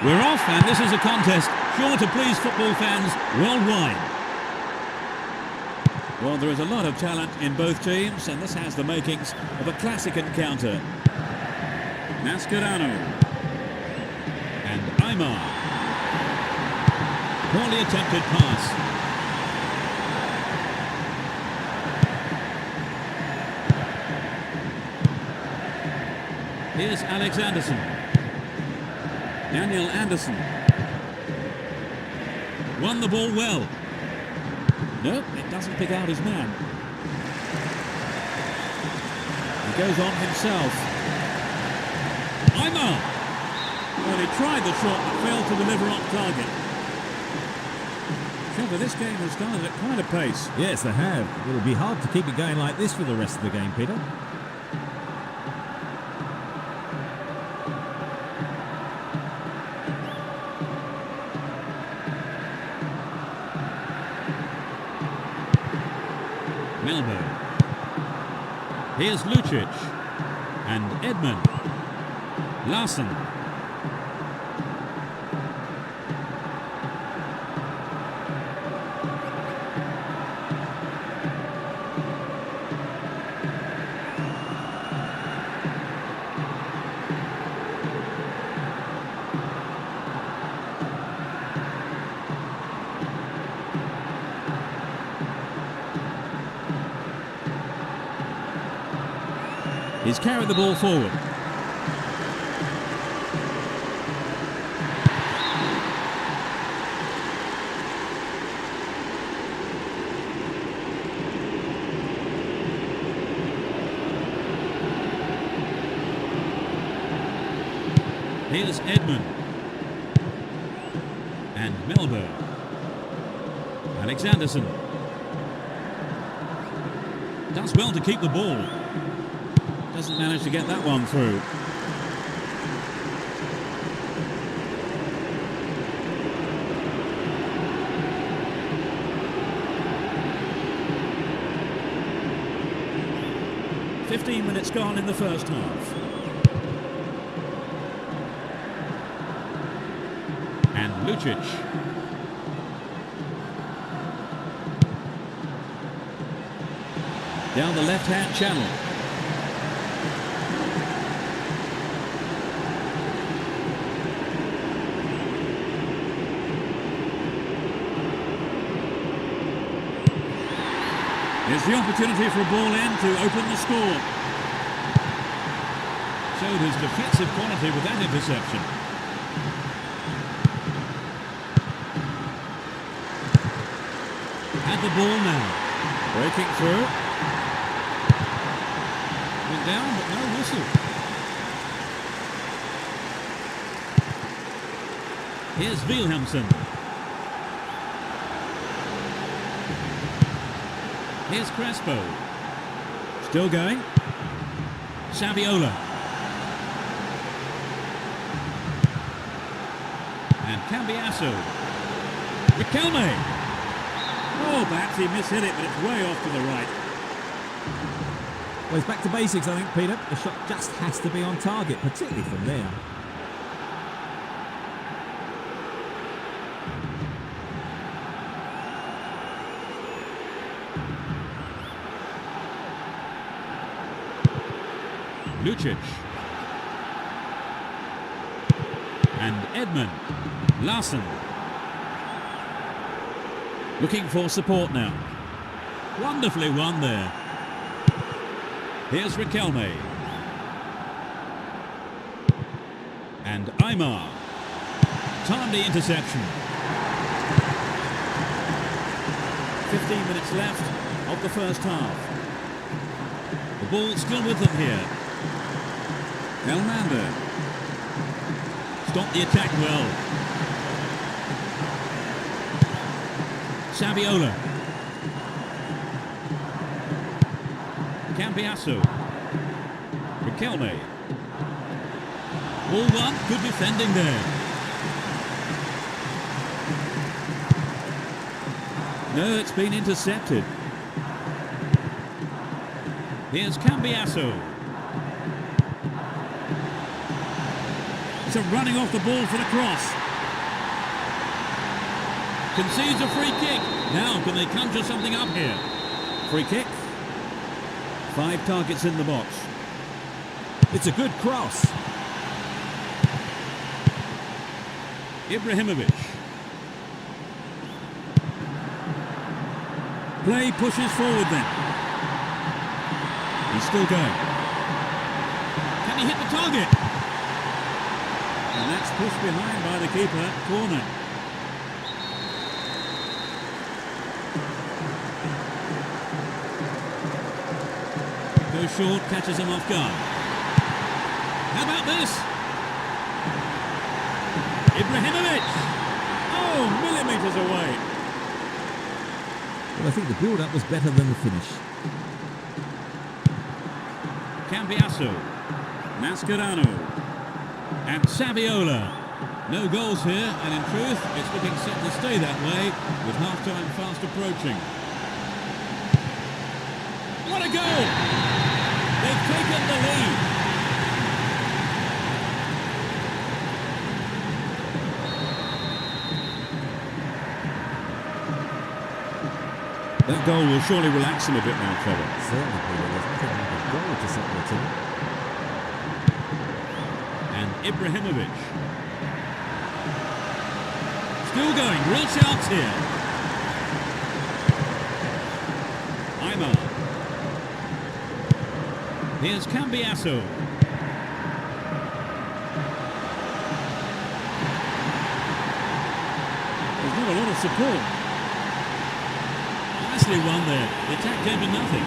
We're off, and this is a contest sure to please football fans worldwide. Well, there is a lot of talent in both teams, and this has the makings of a classic encounter. Mascherano. And Aymar. Poorly attempted pass. Here's Alexanderson. Daniel Anderson. Won the ball well. Nope, it doesn't pick out his man. He goes on himself. Aymar! Well, he tried the shot but failed to deliver on target. Trevor, this game has started at quite a pace. Yes, they have. It'll be hard to keep it going like this for the rest of the game, Peter. Melbo. Here's Lucic. And Edmund. Larson. He's carried the ball forward. Here's Edmund. And Melbo. Alexanderson. Does well to keep the ball. Doesn't manage to get that one through. "15 minutes gone in the first half. And Lucic. down the left-hand channel. Here's the opportunity for a ball in to open the score. Showed his defensive quality with that interception. Had the ball now. Breaking through. Went down, but no whistle. Here's Wilhelmsen. Here's Crespo. Still going. Saviola. And Cambiasso. Riquelme. Oh, perhaps he mishit it, but it's way off to the right. Well, it's back to basics, I think, Peter. The shot just has to be on target, particularly from there. Lucic. And Edmund. Larsen. Looking for support now. Wonderfully won there. Here's Riquelme. And Aymar. Timely interception. 15 minutes left of the first half. The ball still with them here. Elmander. Stopped the attack well. Saviola. Cambiasso. Riquelme. Ball one, good defending there. No, it's been intercepted. Here's Cambiasso. It's a running off the ball for the cross. Concedes a free kick. Now, can they conjure something up here? Free kick. 5 targets in the box. It's a good cross. Ibrahimovic. Play pushes forward then. He's still going. Can he hit the target? And that's pushed behind by the keeper. Corner. Goes short, catches him off guard. How about this? Ibrahimovic! Oh, millimetres away. Well, I think the build-up was better than the finish. Cambiasso. Mascherano. And Saviola. No goals here, and in truth, it's looking set to stay that way with half-time fast approaching. What a goal! They've taken the lead. That goal will surely relax them a bit now, Trevor. Certainly, Peter. There's nothing like a goal to set the team. And Ibrahimovic. Still going, real chance here. Aymar. Here's Cambiasso. There's not a lot of support. Nicely won there. The attack came to nothing.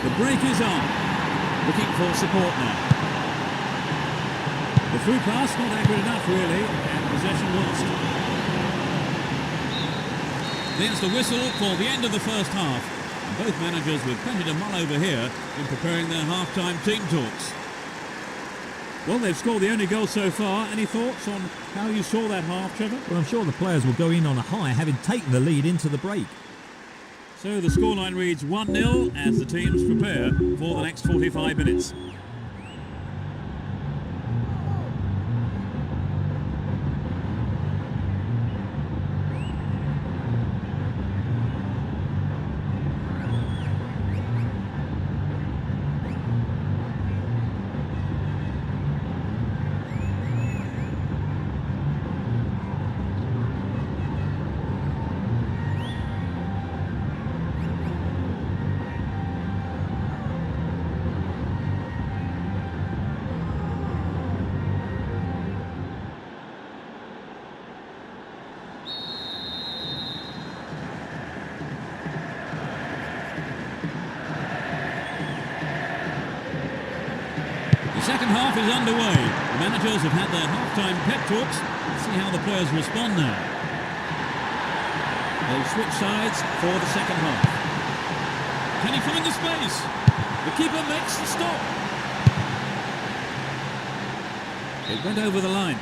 The break is on. Looking for support now. The through pass not accurate enough really, and possession lost. There's the whistle for the end of the first half. And both managers with plenty to mull over here in preparing their half-time team talks. Well, they've scored the only goal so far. Any thoughts on how you saw that half, Trevor? Well, I'm sure the players will go in on a high, having taken the lead into the break. So the scoreline reads 1-0 as the teams prepare for the next 45 minutes. second half is underway. The managers have had their half-time pep talks. Let's see how the players respond now. They've switched sides for the second half. Can he find the space? The keeper makes the stop. It went over the line.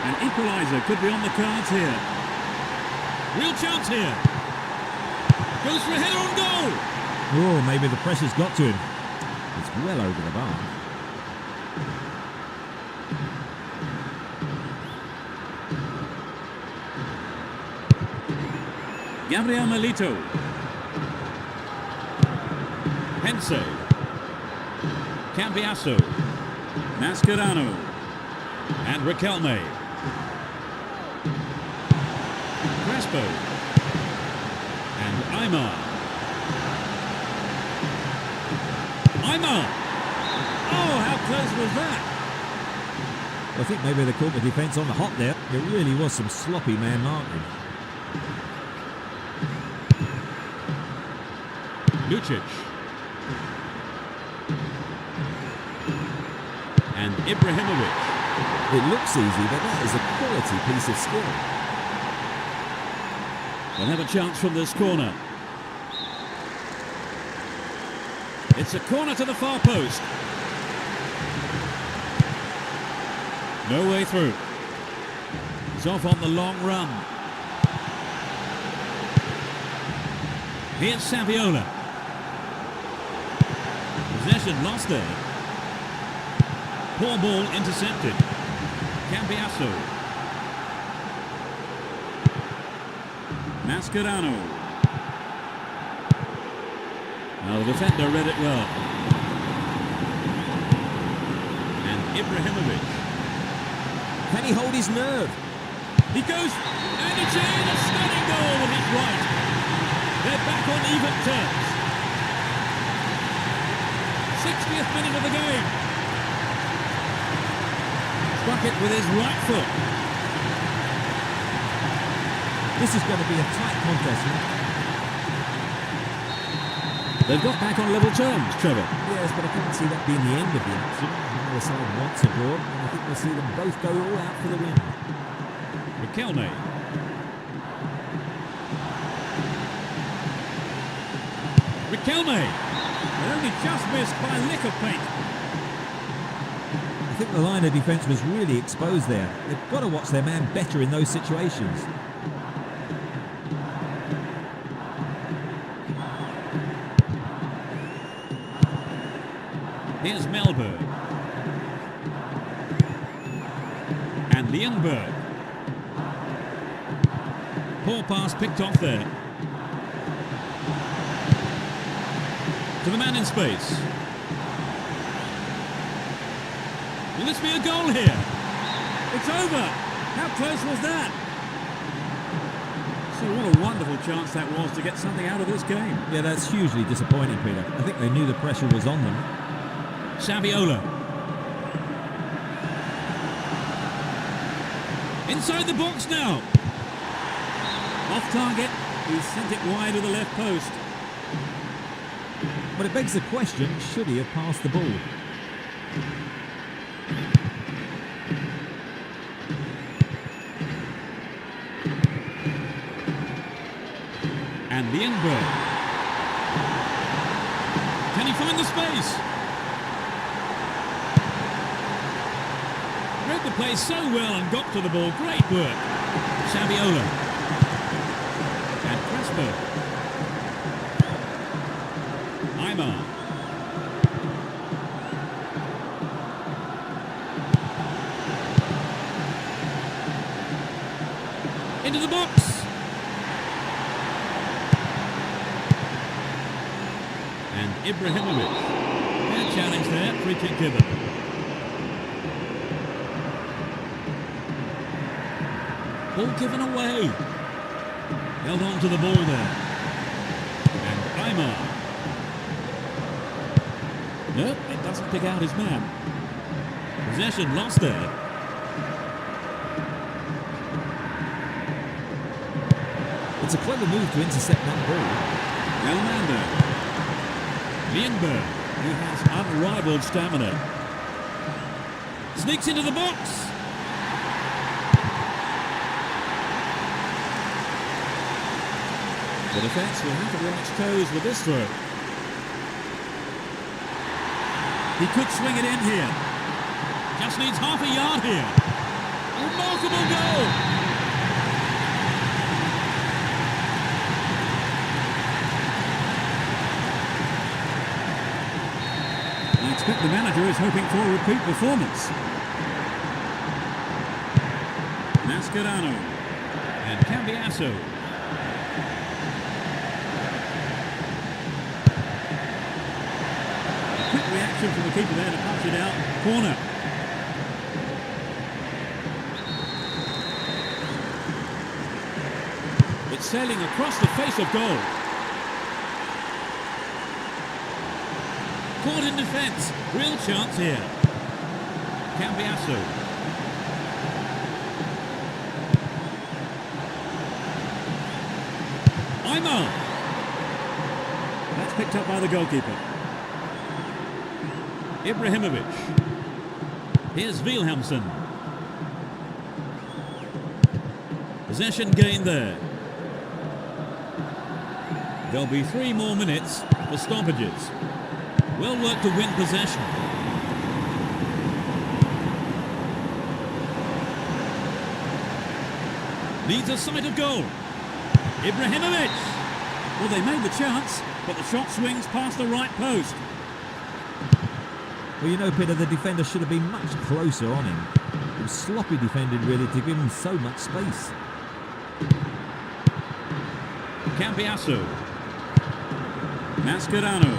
An equaliser could be on the cards here. Real chance here. Goes for a header on goal. Oh, maybe the pressure's got to him. It's well over the bar. Gabriel Melito. Hense. Cambiasso. Mascherano. And Riquelme. Crespo. And Aymar. Aymar! Oh, how close was that? I think maybe they caught the defence on the hop there. It really was some sloppy man marking. Lucic. And Ibrahimovic. It looks easy, but that is a quality piece of skill. They'll have a chance from this corner. It's a corner to the far post. No way through. He's off on the long run. Here's Saviola. Possession lost there. Poor ball intercepted. Cambiasso. Mascherano. Now the defender read it well. And Ibrahimovic. Can he hold his nerve? He goes, and it's in, a stunning goal with his right. They're back on even terms. 60th minute of the game. Struck it with his right foot. This is going to be a tight contest. They've got back on level terms, Trevor. Yes, but I can't see that being the end of the action. Neither side wants a draw, and I think we'll see them both go all out for the win. Riquelme. Riquelme. They only just missed by a lick of paint. I think the line of defence was really exposed there. They've got to watch their man better in those situations. Here's Melberg. And Lienberg. Poor pass picked off there. To the man in space. Will this be a goal here? It's over. How close was that? So what a wonderful chance that was to get something out of this game. Yeah, that's hugely disappointing, Peter. I think they knew the pressure was on them. Saviola. Inside the box now. Off target. He sent it wide of the left post. But it begs the question, should he have passed the ball? And Lienberg. Can he find the space? Read the play so well and got to the ball. Great work. Saviola. And Crespo. Aymar. Into the box. And Ibrahimovic. Fair challenge there. Free kick given. Ball given away. Held on to the ball there. And Aymar. Nope, it doesn't pick out his man. Possession lost there. It's a clever move to intercept that ball. Elmander. Lienberg, he has unrivaled stamina. Sneaks into the box. The defence will have to be on its toes with this throw. He could swing it in here. Just needs half a yard here. Remarkable goal! I expect the manager is hoping for a repeat performance. Mascherano and Cambiasso. A quick reaction from the keeper there to punch it out. Corner. It's sailing across the face of goal. Caught in defence. Real chance here. Cambiasso. Imo. That's picked up by the goalkeeper. Ibrahimovic. Here's Wilhelmsen. Possession gained there. There'll be 3 more minutes for stoppages. Well worked to win possession. Needs a sight of goal. Ibrahimovic! Well, they made the chance, but the shot swings past the right post. Well, you know, Peter, the defender should have been much closer on him. It was sloppy defending, really, to give him so much space. Cambiasso. Mascherano.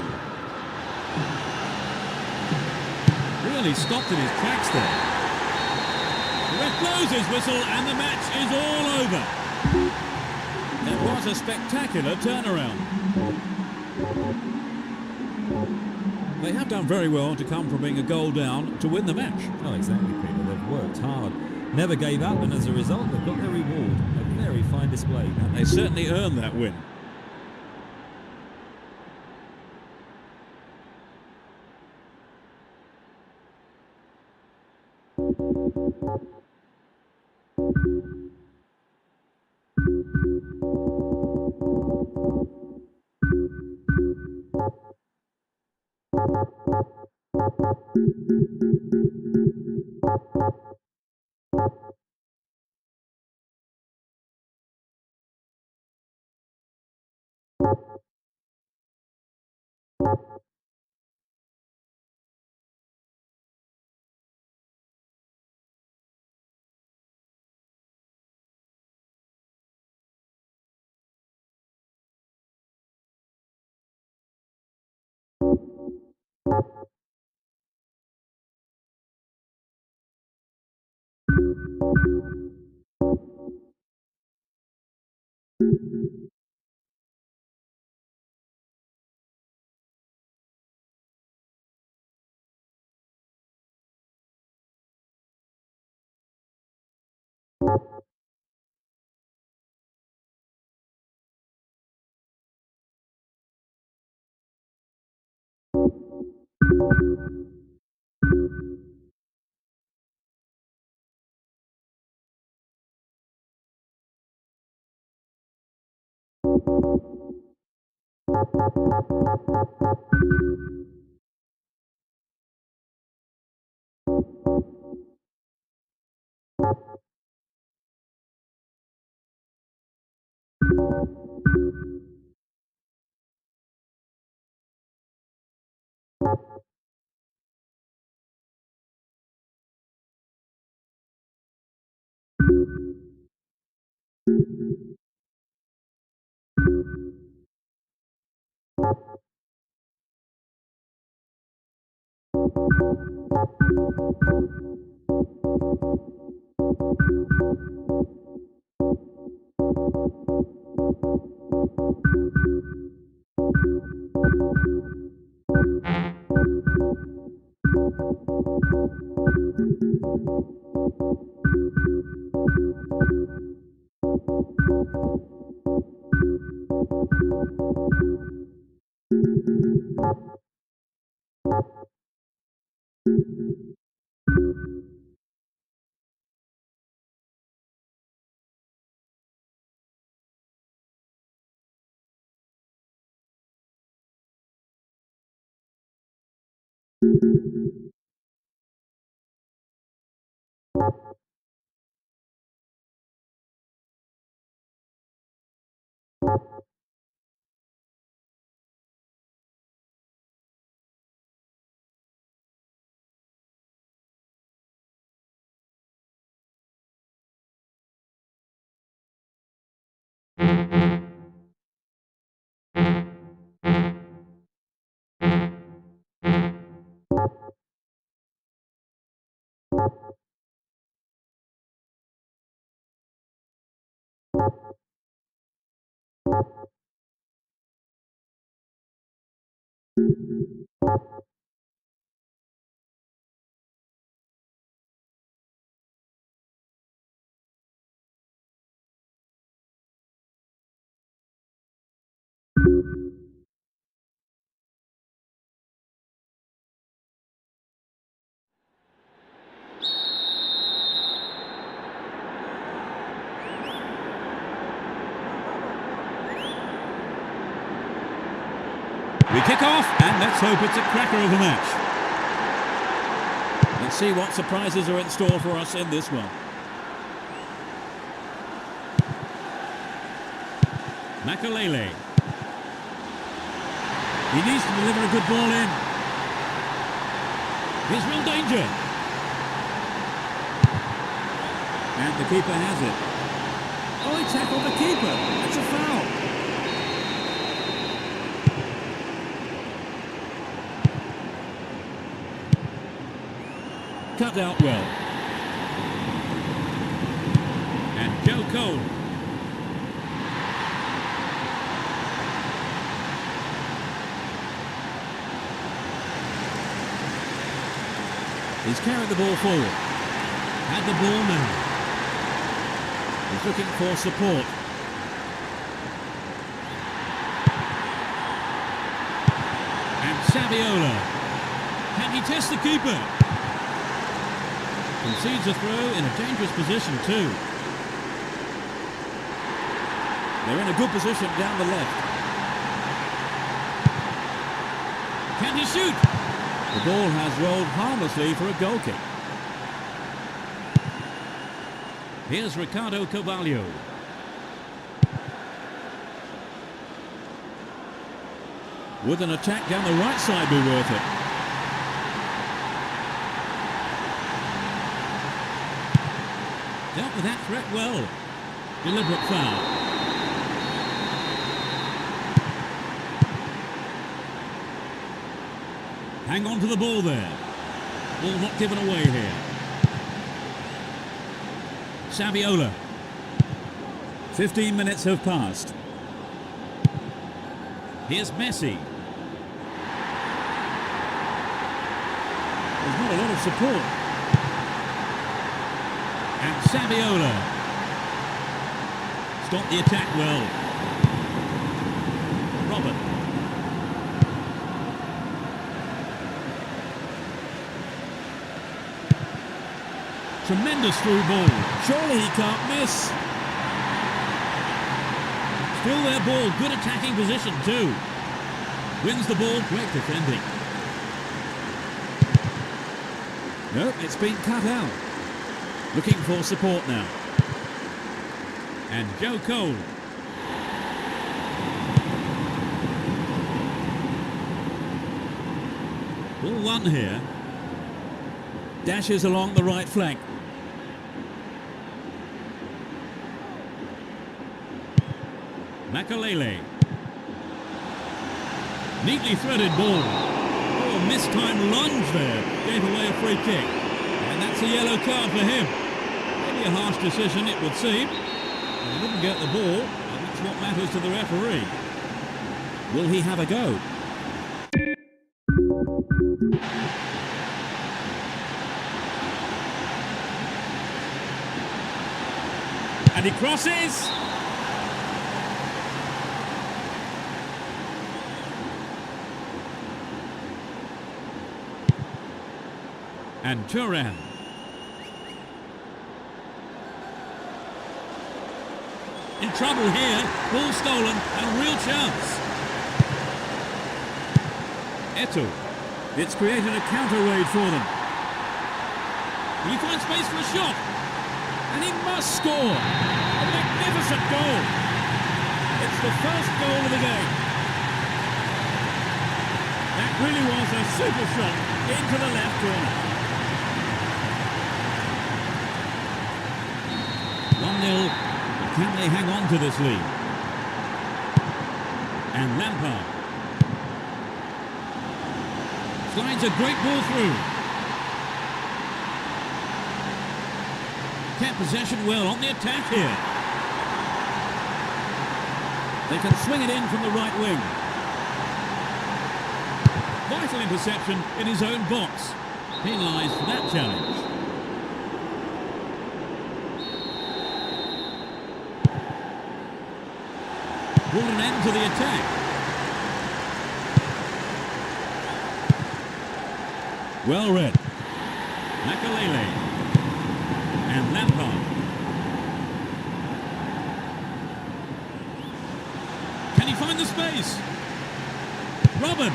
Really stopped in his tracks there. The ref blows his whistle and the match is all over. That was a spectacular turnaround. They have done very well to come from being a goal down to win the match. Oh, exactly, Peter. They've worked hard, never gave up, and as a result, they've got their reward. A very fine display. And they certainly earned that win. We kick off, and let's hope it's a cracker of a match. Let's see what surprises are in store for us in this one. Makalele. He needs to deliver a good ball in. Here's real danger. And the keeper has it. Oh, he tackled the keeper. That's a foul. Cut out well. And Joe Cole. He's carried the ball forward. Had the ball now. He's looking for support. And Saviola. Can he test the keeper? Concedes a throw in a dangerous position too. They're in a good position down the left. Can he shoot? The ball has rolled harmlessly for a goal kick. Here's Ricardo Carvalho. Would an attack down the right side be worth it? Dealt with that threat well. Deliberate foul. Hang on to the ball there. Ball not given away here. Saviola. 15 minutes have passed. Here's Messi. There's not a lot of support. And Saviola. Stopped the attack well. Robert. Tremendous through ball. Surely he can't miss. Still their ball. Good attacking position too. Wins the ball. Great defending. Nope, it's been cut out. Looking for support now. And Joe Cole. Ball one here. Dashes along the right flank. Makalele. Neatly threaded ball. Oh, a mistimed lunge there. Gave away a free kick. And that's a yellow card for him. Maybe a harsh decision, it would seem. But he didn't get the ball, and that's what matters to the referee. Will he have a go? And he crosses. And Turan. In trouble here. Ball stolen and real chance. Eto'o. It's created a counter raid for them. Will he find space for a shot? And he must score! A magnificent goal! It's the first goal of the game. That really was a super shot into the left corner. 1-0. Can they hang on to this lead? And Lampard slides a great ball through. Kept possession well on the attack here. They can swing it in from the right wing. Vital interception in his own box. Penalised for that challenge. Brought an end to the attack. Well read. Makalele. And Lampard. Can he find the space? Robin.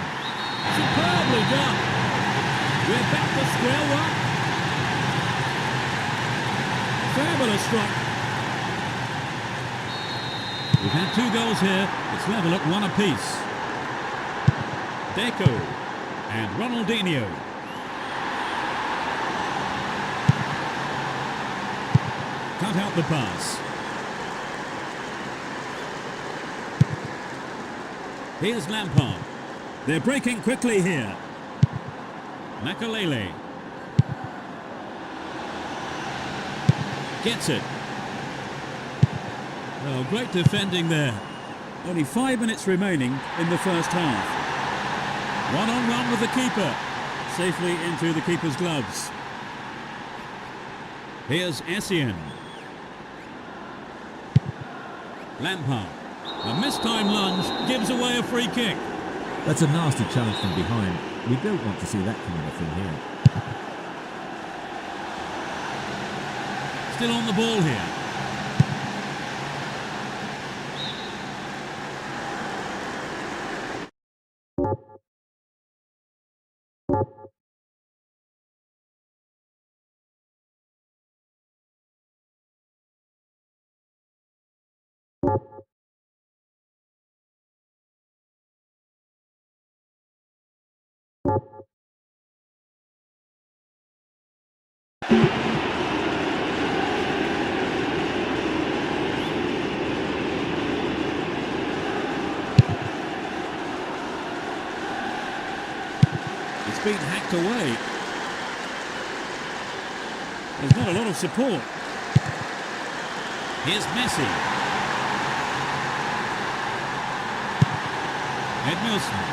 Superbly done. We're back to square one. Fabulous strike. We've had 2 goals here. It's level at 1 apiece. Deco and Ronaldinho. Cut out the pass. Here's Lampard. They're breaking quickly here. Makalele. Gets it. Well, great defending there. Only 5 minutes remaining in the first half. 1-on-1 with the keeper. Safely into the keeper's gloves. Here's Essien. Lampard. A mistimed lunge gives away a free kick. That's a nasty challenge from behind. We don't want to see that kind of thing here. Still on the ball here. It's been hacked away. There's not a lot of support. Here's Messi. Edmilson.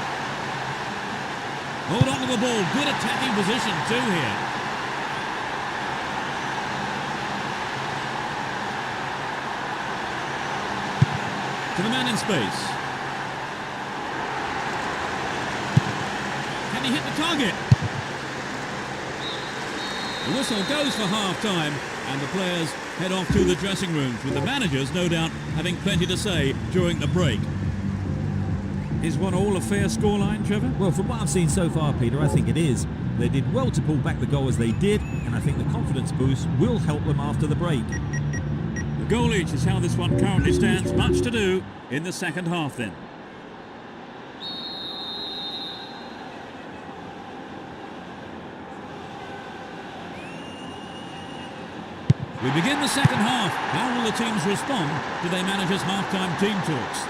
Hold on to the ball. Good attacking position too here. To the man in space. Can he hit the target? The whistle goes for half-time and the players head off to the dressing rooms with the managers no doubt having plenty to say during the break. Is 1-1 a fair scoreline, Trevor? Well, from what I've seen so far, Peter, I think it is. They did well to pull back the goal as they did, and I think the confidence boost will help them after the break. The goal each is how this one currently stands. Much to do in the second half then. We begin the second half. How will the teams respond to their managers' half-time team talks?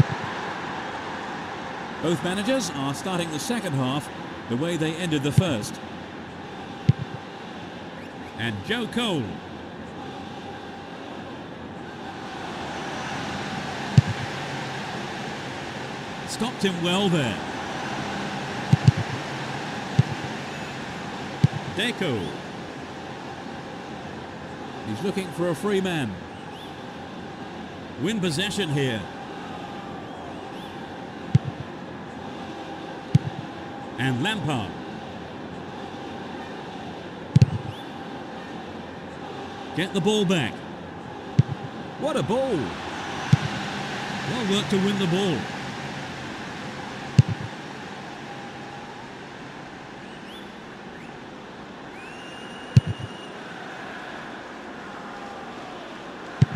Both managers are starting the second half the way they ended the first. And Joe Cole. Stopped him well there. Deco. He's looking for a free man. Win possession here. And Lampard. Get the ball back. What a ball! Well worked to win the ball.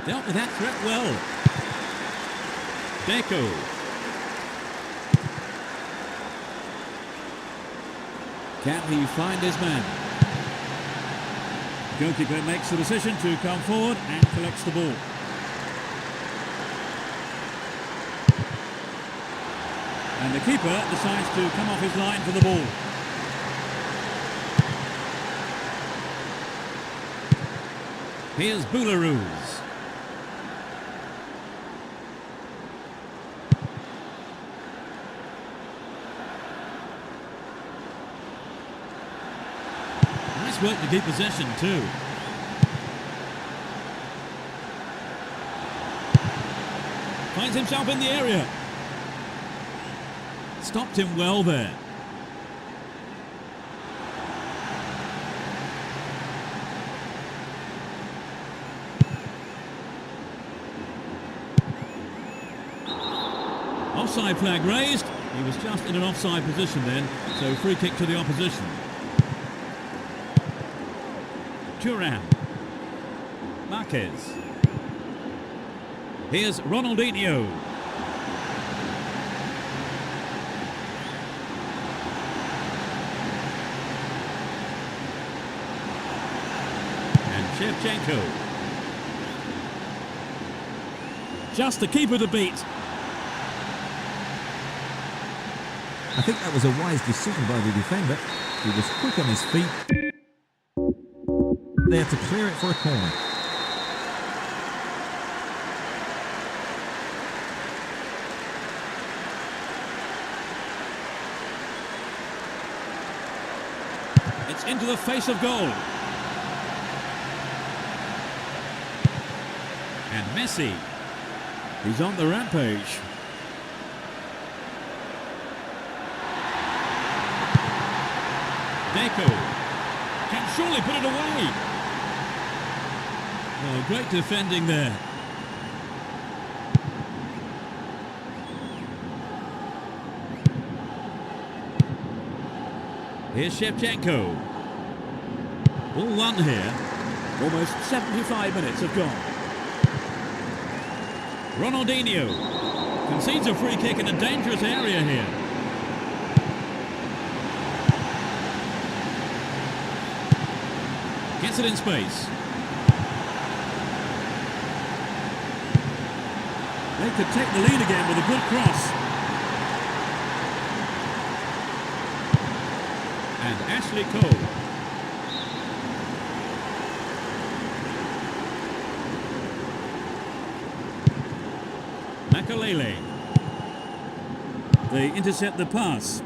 Dealt with that threat well. Deco. Can he find his man? Goalkeeper makes the decision to come forward and collects the ball. And the keeper decides to come off his line for the ball. Here's Boularus. Nice work to keep possession too. Finds himself in the area. Stopped him well there. Offside flag raised. He was just in an offside position then, so free kick to the opposition. Turan. Marquez. Here's Ronaldinho. And Shevchenko. Just the keeper to beat. I think that was a wise decision by the defender. He was quick on his feet. There to clear it for a corner. It's into the face of goal. And Messi. He's on the rampage. Deco can surely put it away. Oh, great defending there. Here's Shevchenko. All one here. Almost 75 minutes have gone. Ronaldinho concedes a free kick in a dangerous area here. Gets it in space. They could take the lead again with a good cross. And Ashley Cole. Makalele. They intercept the pass.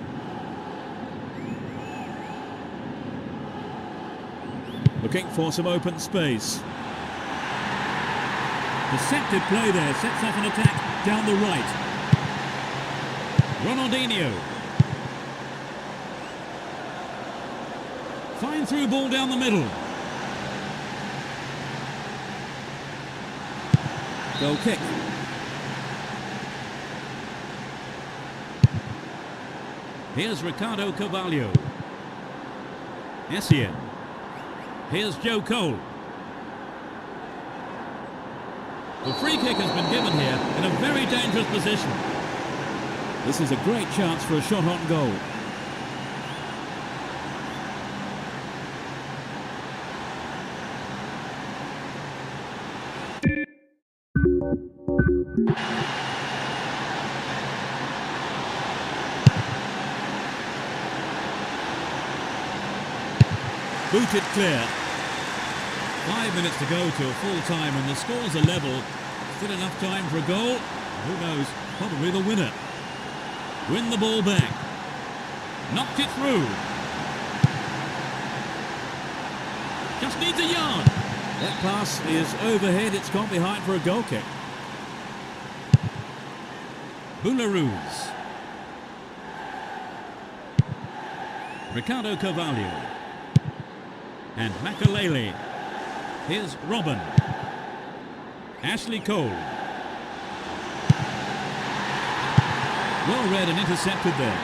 Looking for some open space. Deceptive play there, sets off an attack down the right. Ronaldinho. Fine through ball down the middle. Goal kick. Here's Ricardo Carvalho. Essien. Here's Joe Cole. The free kick has been given here in a very dangerous position. This is a great chance for a shot on goal. Booted clear. 5 minutes to go to a full time and the scores are level. Still enough time for a goal. Who knows? Probably the winner. Win the ball back. Knocked it through. Just needs a yard. That pass is overhead. It's gone behind for a goal kick. Boularus. Ricardo Carvalho. And Makalele. Here's Robin. Ashley Cole. Well read and intercepted there.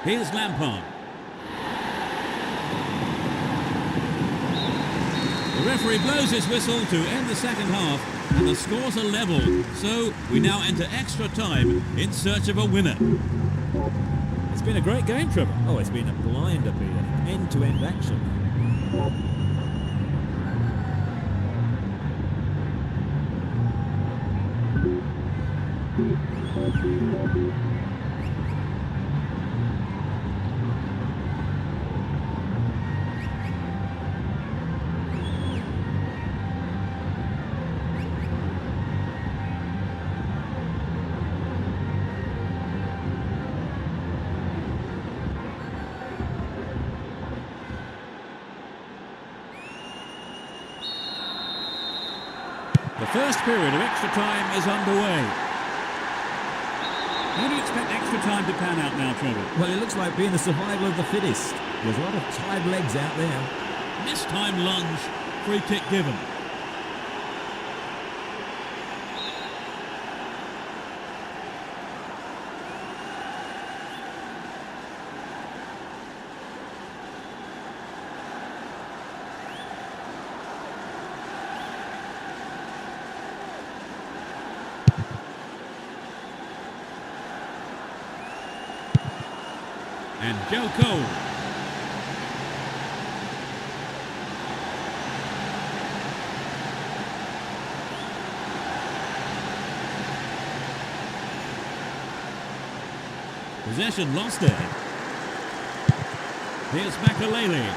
Here's Lampard. The referee blows his whistle to end the second half, and the scores are level. So we now enter extra time in search of a winner. It's been a great game, Trevor. Oh, it's been a blinder, Peter. End-to-end action. The first period of extra time is underway. How do you expect extra time to pan out now, Trevor? Well, it looks like being the survival of the fittest. There's a lot of tired legs out there. Missed time lunge, free kick given. And Joe Cole. Possession lost there. Here's Makalele.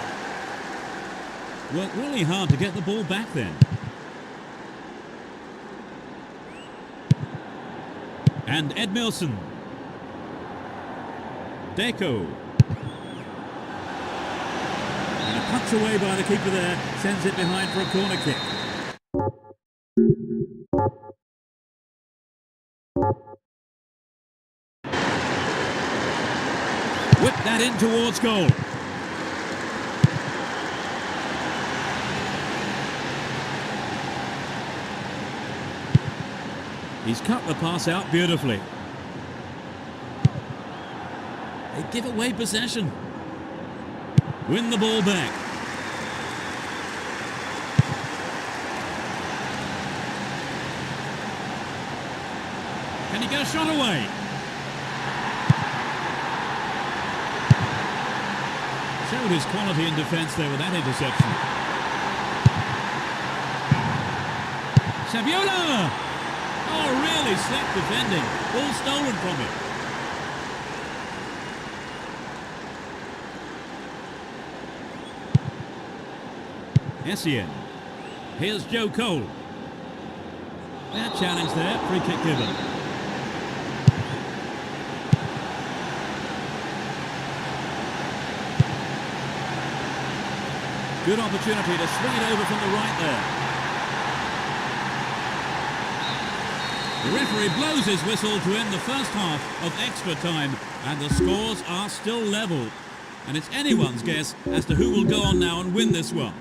Worked really hard to get the ball back then. And Edmilson. Deco. And a punch away by the keeper there, sends it behind for a corner kick. Whip that in towards goal. He's cut the pass out beautifully. They give away possession. Win the ball back. Can he get a shot away? Showed his quality in defence there with that interception. Saviola! Oh, really slick defending. Ball stolen from him. Essien. Here's Joe Cole. That challenge there, free kick given. Good opportunity to swing it over from the right there. The referee blows his whistle to end the first half of extra time, and the scores are still level. And it's anyone's guess as to who will go on now and win this one.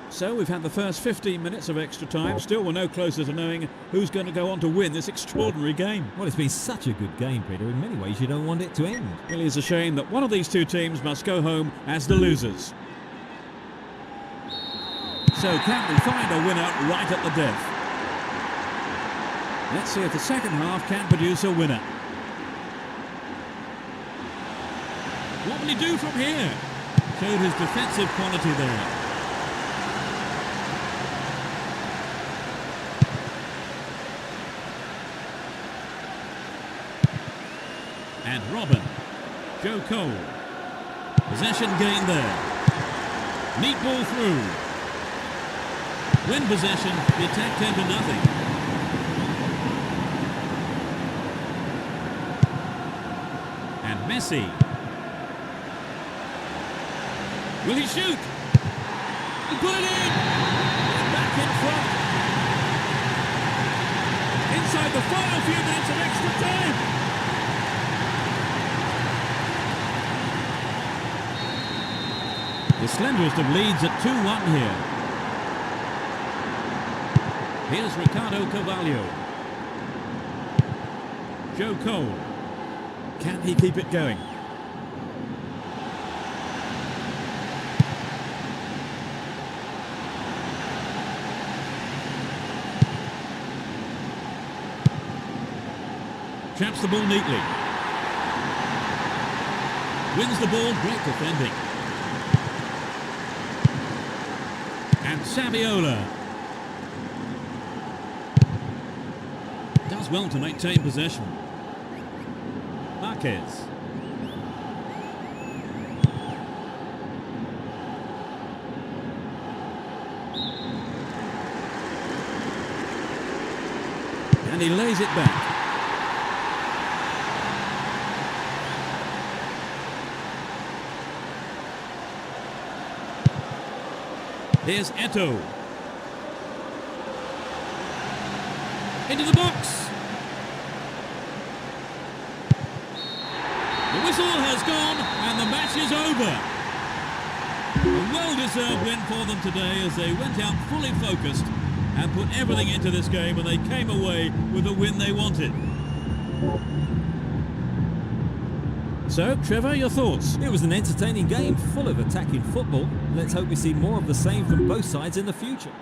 So we've had the first 15 minutes of extra time. Still we're no closer to knowing who's going to go on to win this extraordinary game. Well, it's been such a good game, Peter. In many ways, you don't want it to end. It really is a shame that one of these two teams must go home as the losers. So can we find a winner right at the death? Let's see if the second half can produce a winner. What will he do from here? Showed his defensive quality there. And Robin. Joe Cole. Possession gained there. Neat ball through. Win possession, the attack turned to nothing. And Messi. Will he shoot? He put it in! Back in front. Inside the final few minutes of extra time. The slenderest of leads at 2-1 here. Here's Ricardo Carvalho. Joe Cole. Can he keep it going? Traps the ball neatly. Wins the ball, great defending. And Saviola does well to maintain possession. Marquez. And he lays it back. Here's Eto'o. Into the box. The whistle has gone and the match is over. A well-deserved win for them today as they went out fully focused and put everything into this game, and they came away with the win they wanted. So, Trevor, your thoughts? It was an entertaining game, full of attacking football. Let's hope we see more of the same from both sides in the future.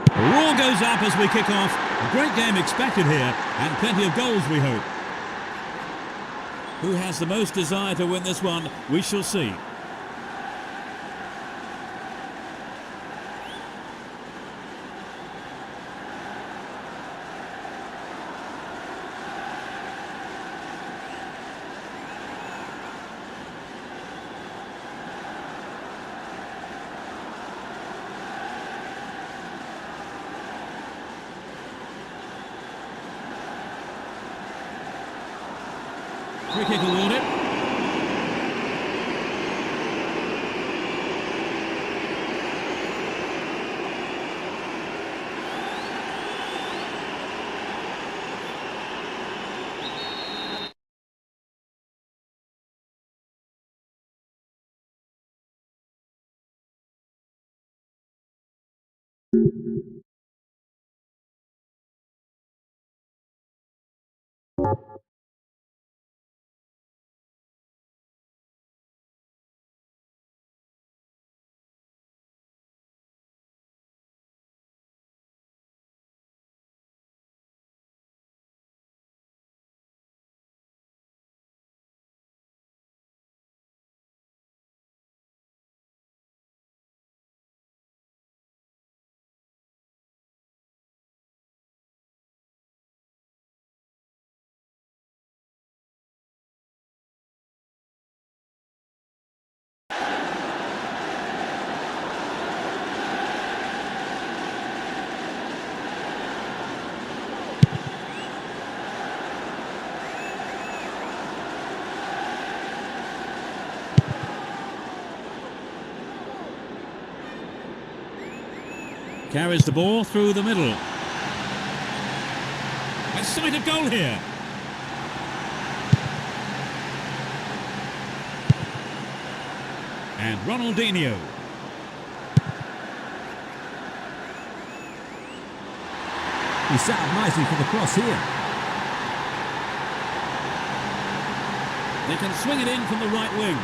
The roar goes up as we kick off. A great game expected here, and plenty of goals, we hope. Who has the most desire to win this one? We shall see. Free kick awarded. Carries the ball through the middle. A sight of goal here. And Ronaldinho. He set up nicely for the cross here. They can swing it in from the right wing.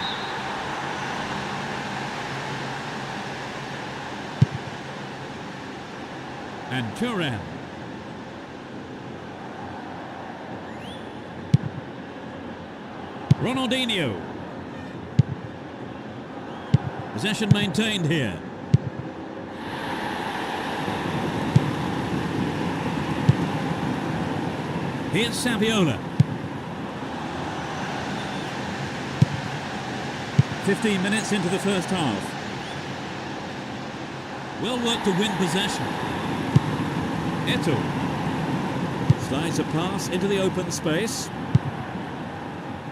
And Turan. Ronaldinho. Possession maintained here. Here's Saviola. 15 minutes into the first half. Well worked to win possession. Eto'o slides a pass into the open space.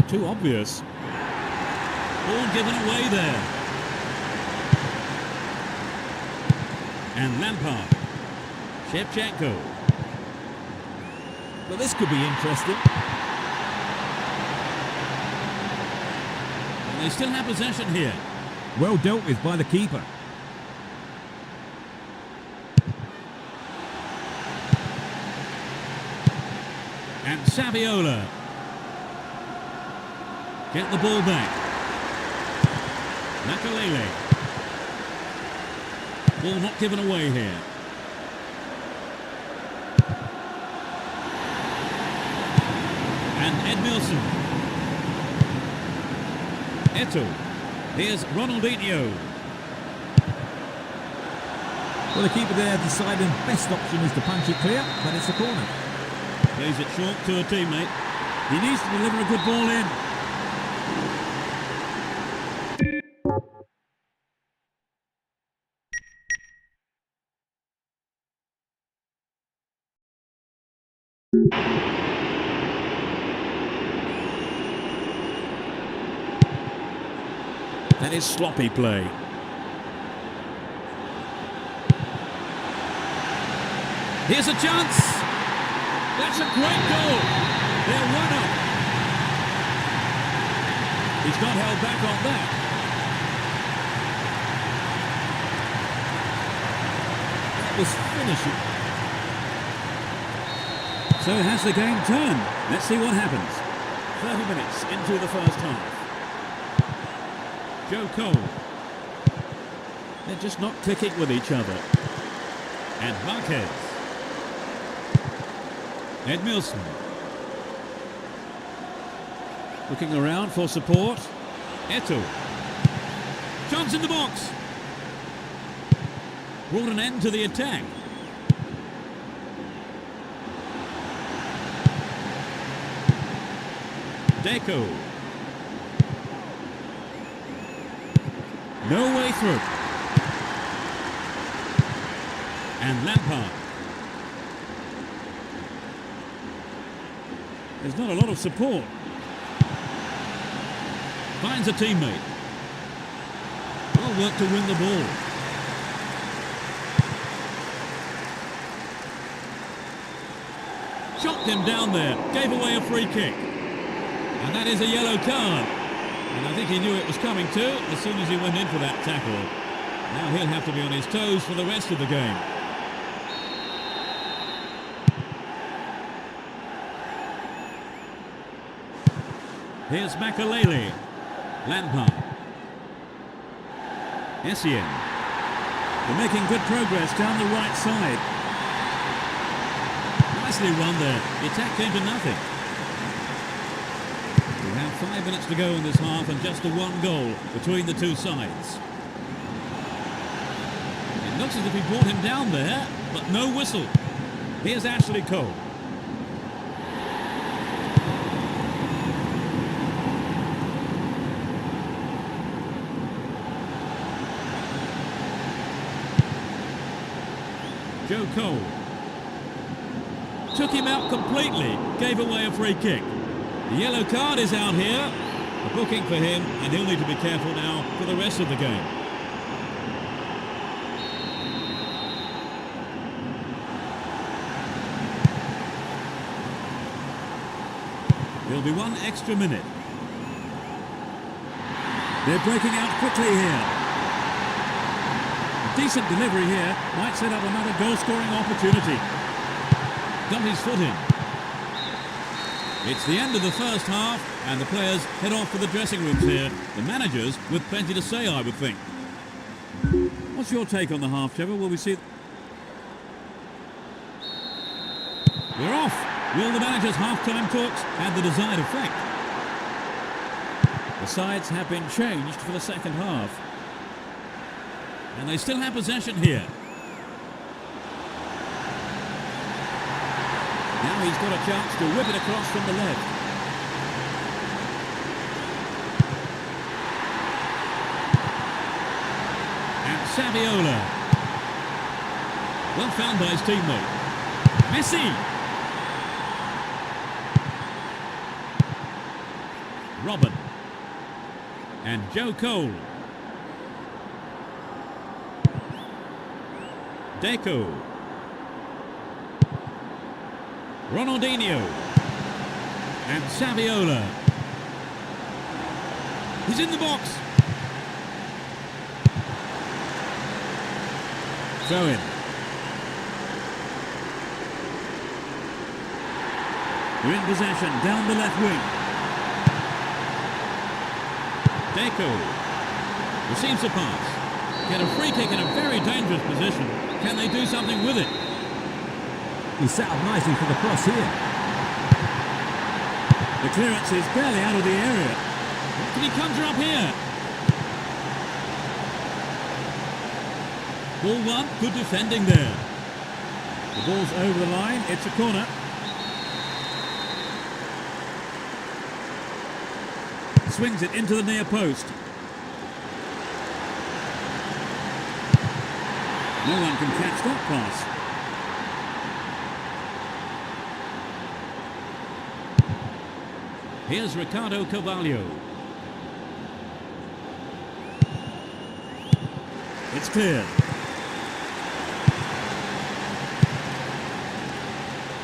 Too obvious. Ball given away there. And Lampard. Shevchenko. Well, this could be interesting. And they still have possession here. Well dealt with by the keeper. And Saviola. Get the ball back. Makalele. Ball not given away here. And Edmilson. Eto'o. Here's Ronaldinho. Well, the keeper there deciding best option is to punch it clear, but it's a corner. Plays it short to a teammate. He needs to deliver a good ball in. That is sloppy play. Here's a chance. That's a great goal. They're 1-up. He's not held back on that. That was finishing. So has the game turned? Let's see what happens. 30 minutes into the first half. Joe Cole. They're just not clicking with each other. And Marquez. Edmilson. Looking around for support. Eto'o. Chance in the box. Brought an end to the attack. Deco. No way through. And Lampard. There's not a lot of support. Finds a teammate. Well worked to win the ball. Chopped him down there. Gave away a free kick. And that is a yellow card. And I think he knew it was coming too as soon as he went in for that tackle. Now he'll have to be on his toes for the rest of the game. Here's Makalele. Lampard. Essien. They're making good progress down the right side. Nicely run there. The attack came to nothing. We have 5 minutes to go in this half and just a one goal between the two sides. It looks as if he brought him down there, but no whistle. Here's Ashley Cole. Joe Cole. Took him out completely, gave away a free kick. The yellow card is out here. A booking for him, and he'll need to be careful now for the rest of the game. There'll be one extra minute. They're breaking out quickly here. A decent delivery here might set up another goal-scoring opportunity. Got his foot in. It's the end of the first half, and the players head off for the dressing rooms here. The managers with plenty to say, I would think. What's your take on the half, Trevor? Will we see... We're off! Will the managers' half-time talks have the desired effect? The sides have been changed for the second half. And they still have possession here. Now he's got a chance to whip it across from the left. And Saviola. Well found by his teammate. Messi! Robin. And Joe Cole. Deco. Ronaldinho. And Saviola. He's in the box. Throw in. We're in possession down the left wing. Deco receives the pass. Get a free kick in a very dangerous position. Can they do something with it? He's set up nicely for the cross here. The clearance is barely out of the area. What can he conjure up here? Ball one, good defending there. The ball's over the line, it's a corner. Swings it into the near post. No one can catch that pass. Here's Ricardo Carvalho. It's cleared.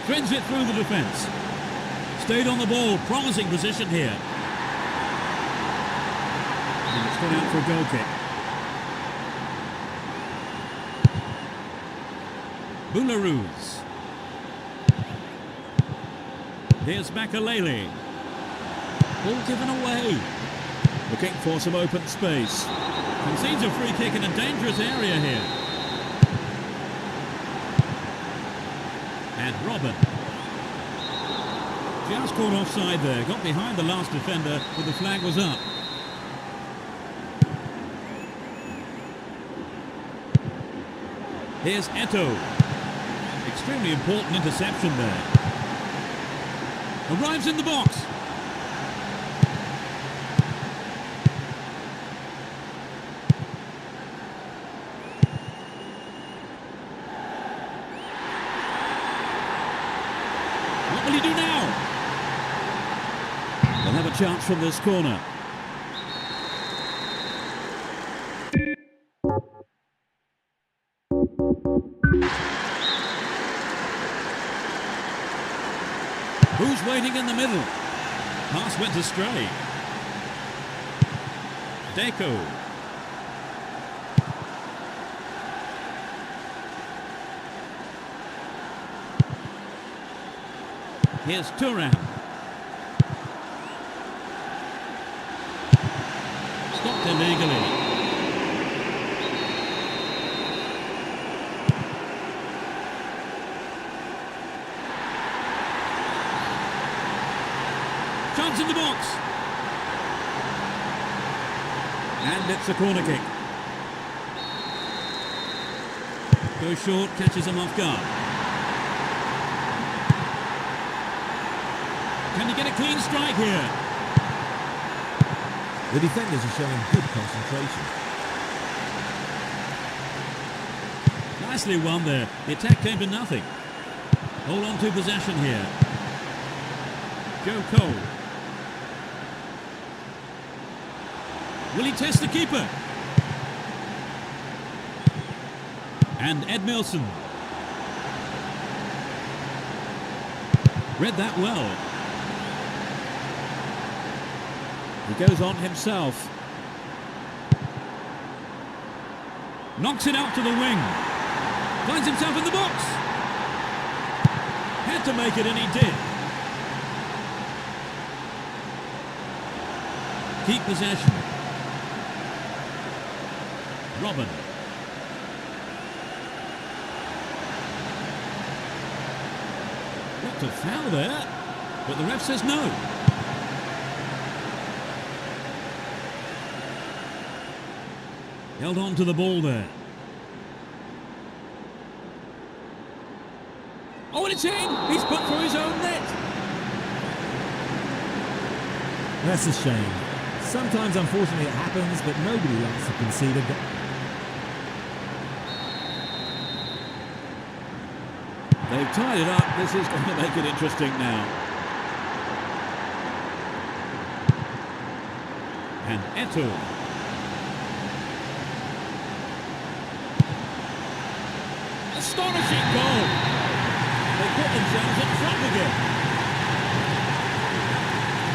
Threads it through the defence. Stayed on the ball, promising position here. And it's gone out for a goal kick. Boularus. Here's Makalele. Ball given away. Looking for some open space. Concedes a free kick in a dangerous area here. And Robin. Just caught offside there. Got behind the last defender, but the flag was up. Here's Eto'o. Extremely important interception there. Arrives in the box. What will he do now? They'll have a chance from this corner. Who's waiting in the middle? Pass went astray. Deco. Here's Thuram. Stopped illegally. Chance in the box. And it's a corner kick. Goes short, catches him off guard. Can he get a clean strike here? The defenders are showing good concentration. Nicely won there. The attack came to nothing. Hold on to possession here. Joe Cole. Will he test the keeper? And Edmilson. Read that well. He goes on himself. Knocks it out to the wing. Finds himself in the box. Had to make it, and he did. Keep possession. Robin. Looked a foul there, but the ref says no. Held on to the ball there. Oh, and it's in! He's put through his own net. That's a shame. Sometimes, unfortunately, it happens, but nobody likes to concede a goal. They've tied it up. This is going to make it interesting now. And Eto'o. Astonishing goal. They put themselves in front again.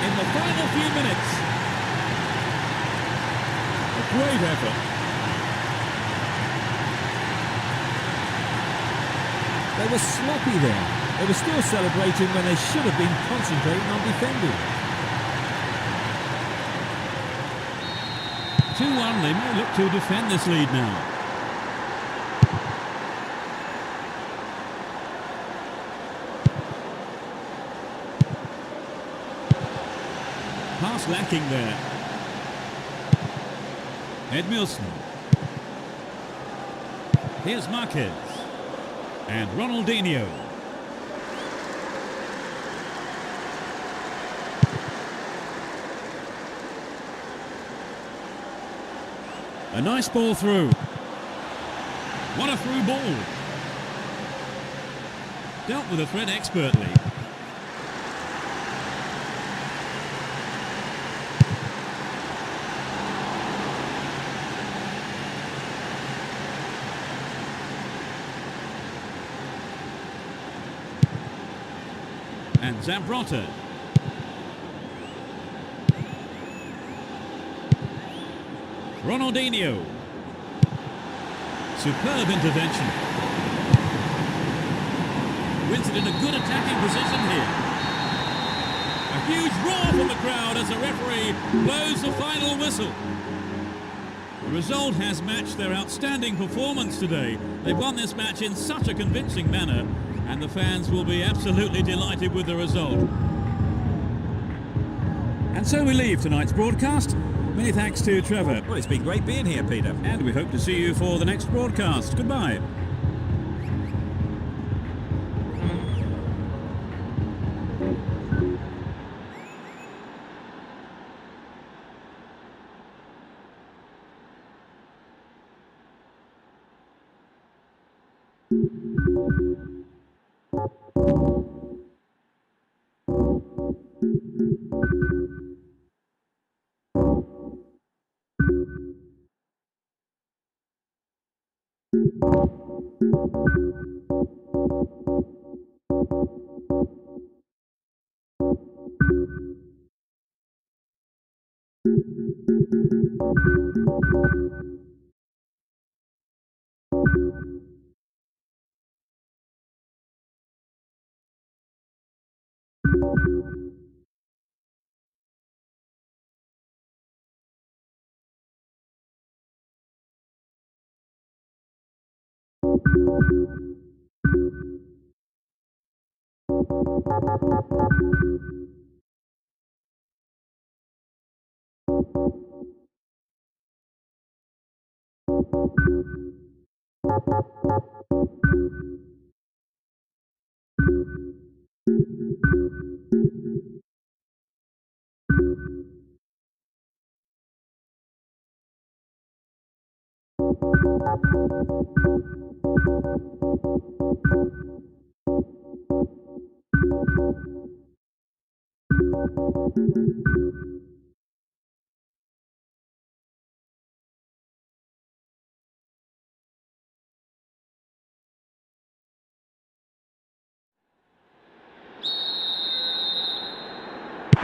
In the final few minutes. A great effort. They were sloppy there. They were still celebrating when they should have been concentrating on defending. 2-1, they may look to defend this lead now. Pass lacking there. Edmilson. Here's Marquez. And Ronaldinho. A nice ball through. What a through ball. Dealt with the threat expertly. And Zambrotta. Ronaldinho. Superb intervention. Wins it in a good attacking position here. A huge roar from the crowd as the referee blows the final whistle. The result has matched their outstanding performance today. They've won this match in such a convincing manner, and the fans will be absolutely delighted with the result. And so we leave tonight's broadcast. Many thanks to Trevor. Well, it's been great being here, Peter. And we hope to see you for the next broadcast. Goodbye.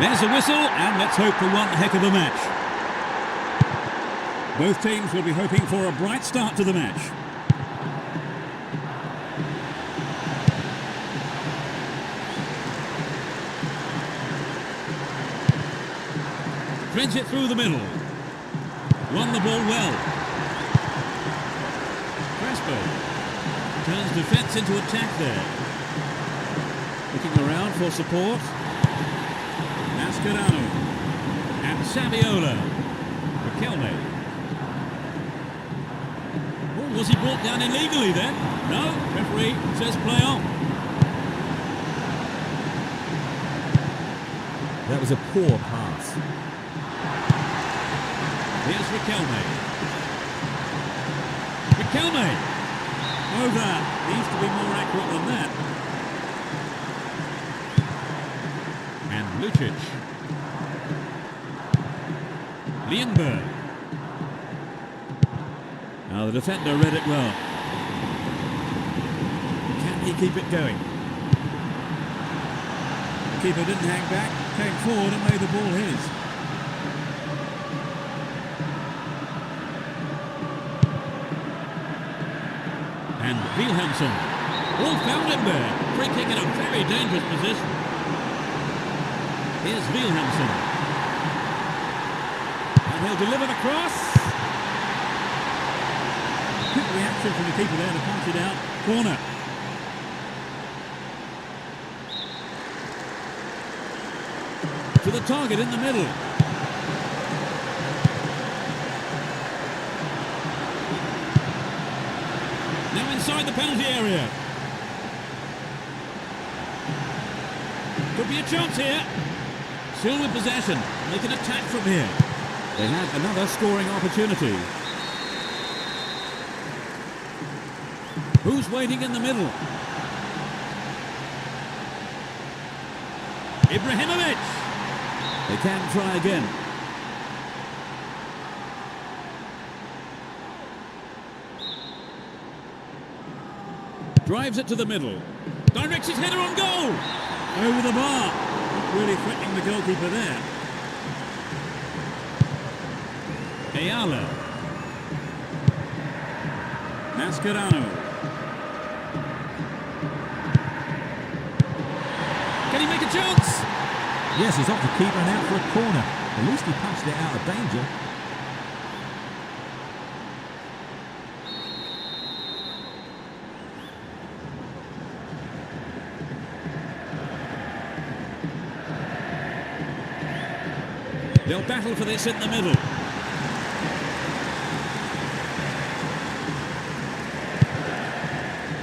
There's a whistle, and let's hope for one heck of a match. Both teams will be hoping for a bright start to the match. Threads it through the middle. Won the ball well. Crespo turns defence into attack there. Looking around for support. Mascherano and Saviola. Riquelme. Oh, was he brought down illegally then? No, referee says play on. That was a poor pass. Here's Riquelme. Riquelme! Over. Needs to be more accurate than that. And Lucic. Lienberg. Now the defender read it well. Can he keep it going? The keeper didn't hang back, came forward and made the ball his. And Wilhelmsen. All found him there. Free kick in a very dangerous position. Here's Wilhelmsen. And he'll deliver the cross. Quick reaction from the keeper there to punch it out. Corner. To the target in the middle. Now inside the penalty area. Could be a chance here. Still with possession. They can attack from here. They have another scoring opportunity. Who's waiting in the middle? Ibrahimovic. They can try again. Drives it to the middle. Directs his header on goal. Over the bar. Not really threatening the goalkeeper there. Ayala. Mascherano. Can he make a chance? Yes, he's off the keeper and out for a corner. At least he punched it out of danger. They'll battle for this in the middle.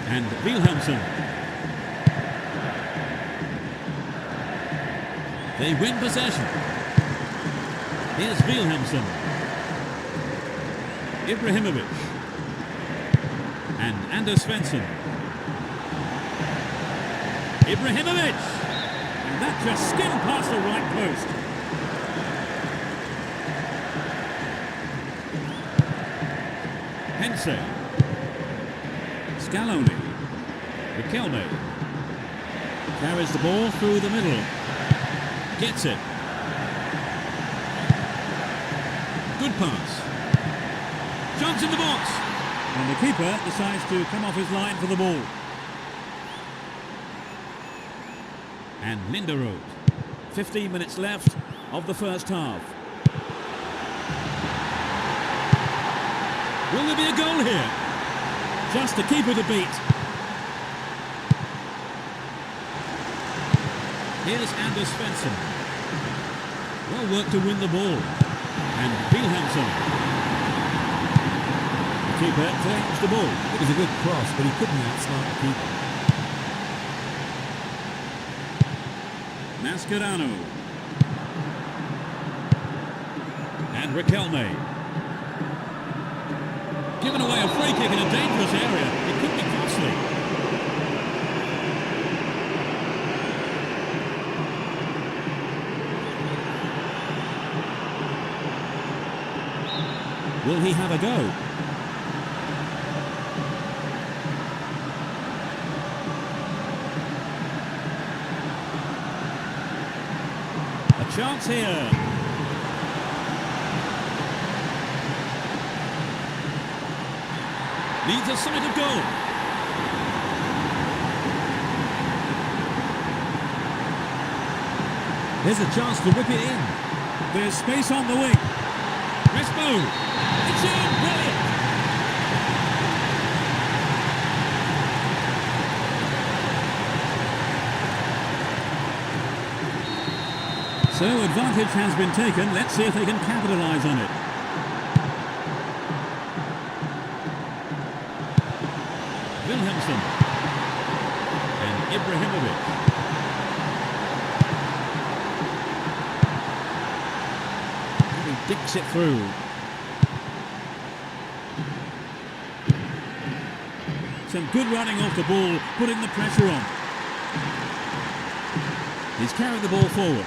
And Wilhelmsen. They win possession. Here's Wilhelmsen. Ibrahimovic. And Anders Svensson. Ibrahimovic! And that just skimmed past the right post. Hense. Scaloni. Riquelme. Carries the ball through the middle. Gets it. Good pass. Chance in the box. And the keeper decides to come off his line for the ball. And Linderoth. 15 minutes left of the first half. Will there be a goal here? Just the keeper to beat. Here's Anders Svensson. Well worked to win the ball. And Wilhelmsen. The keeper claims the ball. It was a good cross, but he couldn't outsmart the keeper. Mascherano. And Riquelme. Given away a free kick in a dangerous area. It could be costly. Will he have a go? A Chance here. Needs a sight of goal. There's a chance to whip it in. There's space on the wing. Crespo. It's in. Brilliant. So advantage has been taken. Let's see if they can capitalise on it. Wilhelmsen and Ibrahimovic. He dicks it through. Some good running off the ball, putting the pressure on. He's carried the ball forward.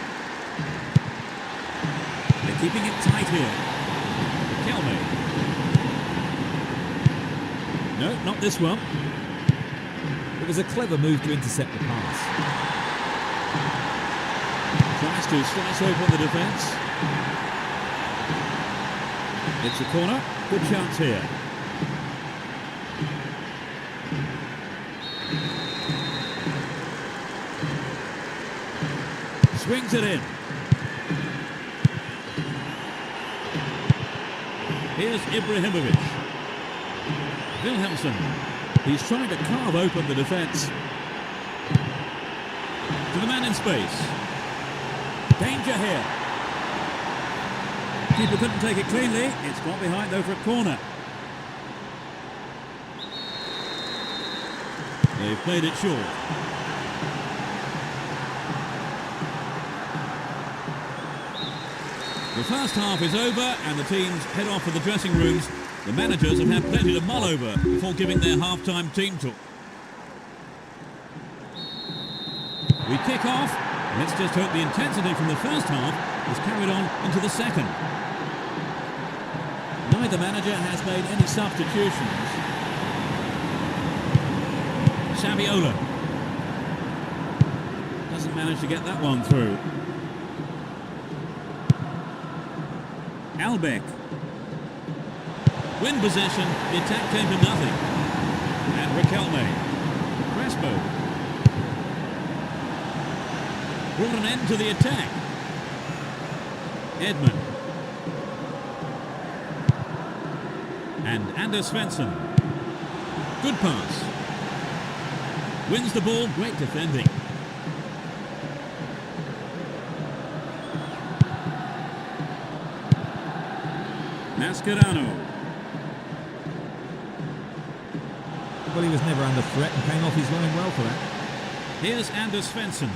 They're keeping it tight here. Kelme. No, not this one. It was a clever move to intercept the pass. Tries to slice open the defence. It's a corner. Good chance here. Swings it in. Here's Ibrahimovic. Wilhelmsen. He's trying to carve open the defence. To the man in space. Danger here. Keeper couldn't take it cleanly. It's got behind though for a corner. They've played it short. The first half is over and the teams head off to the dressing rooms. The managers have had plenty to mull over before giving their half-time team talk. We kick off. Let's just hope the intensity from the first half is carried on into the second. Neither manager has made any substitutions. Saviola doesn't manage to get that one through. Albeck. Win possession, the attack came to nothing. And Riquelme. Crespo. Brought an end to the attack. Edmund. And Anders Svensson. Good pass. Wins the ball, great defending. Mascherano. Well, he was never under threat and came off his line well for that. Here's Anders Svensson.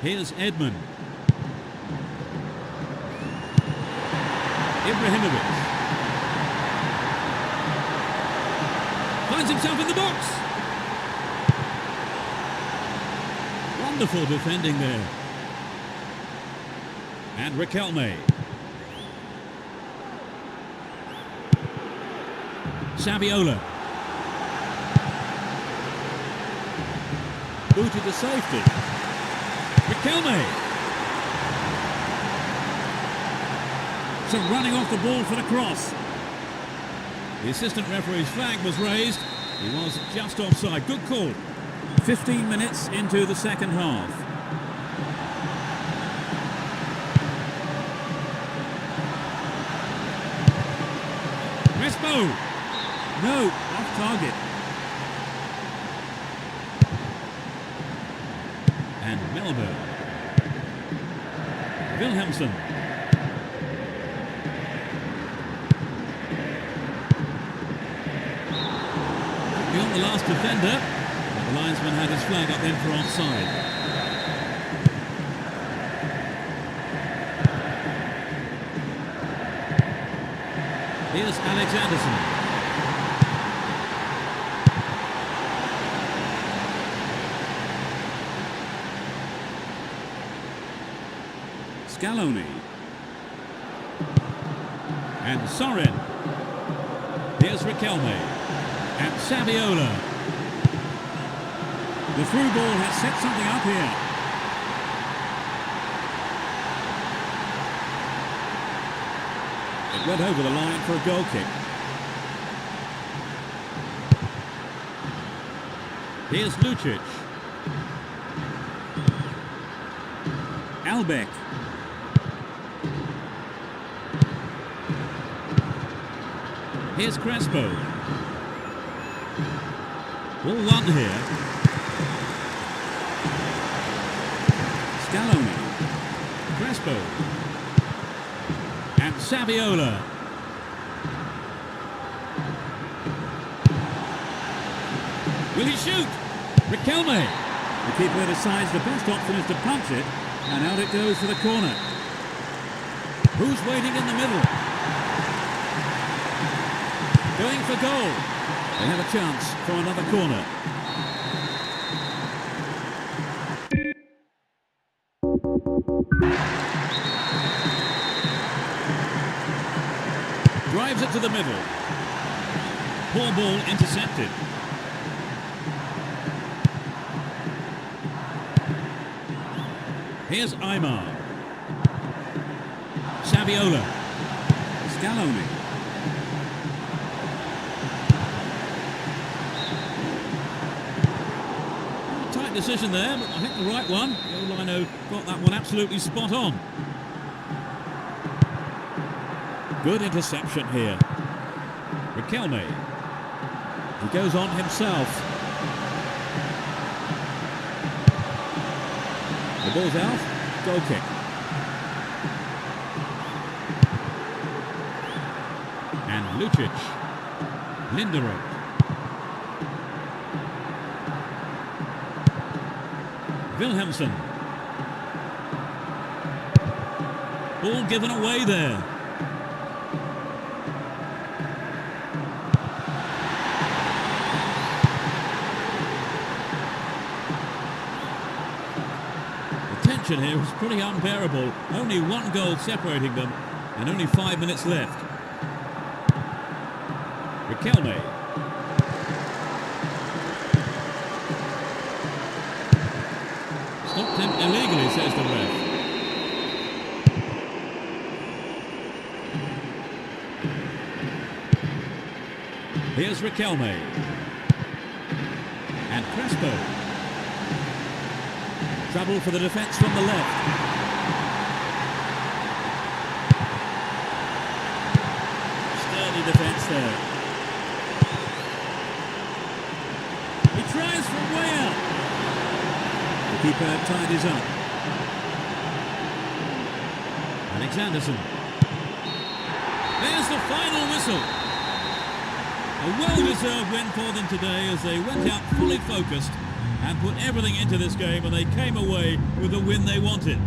Here's Edmund. Ibrahimovic. Finds himself in the box. Wonderful defending there. And Riquelme. Saviola. Booted to safety. Riquelme. So running off the ball for the cross. The assistant referee's flag was raised. He was just offside. Good call. 15 minutes into the second half. Crespo. No, off target. And Melbourne. Wilhelmsen. Beyond the last defender. The linesman had his flag up then for offside. Here's Alex Anderson. Scaloni. And Sorin. Here's Riquelme. And Saviola. The through ball has set something up here. Went over the line for a goal kick. Here's Lucic. Albeck. Here's Crespo. Ball one here. Scaloni. Crespo. And Saviola. Will he shoot? Riquelme. The keeper decides the best option is to punch it, and out it goes for the corner. Who's waiting in the middle? Going for goal. They have a chance for another corner. Drives it to the middle. Poor ball intercepted. Here's Aymar. Saviola. Scaloni. Tight decision there, but I think the right one. Lino got that one absolutely spot on. Good interception here. Riquelme. He goes on himself. The ball's out. Goal kick. And Lucic. Linderoth. Wilhelmsen. Ball given away there. Here was pretty unbearable. Only one goal separating them and only 5 minutes left. Riquelme. Stopped him illegally, says the ref. Here's Riquelme. And Crespo. Trouble for the defence from the left. Sturdy defence there. He tries from way out. The keeper tidies up. Alexanderson. There's the final whistle. A well-deserved win for them today as they went out fully focused and put everything into this game, and they came away with the win they wanted.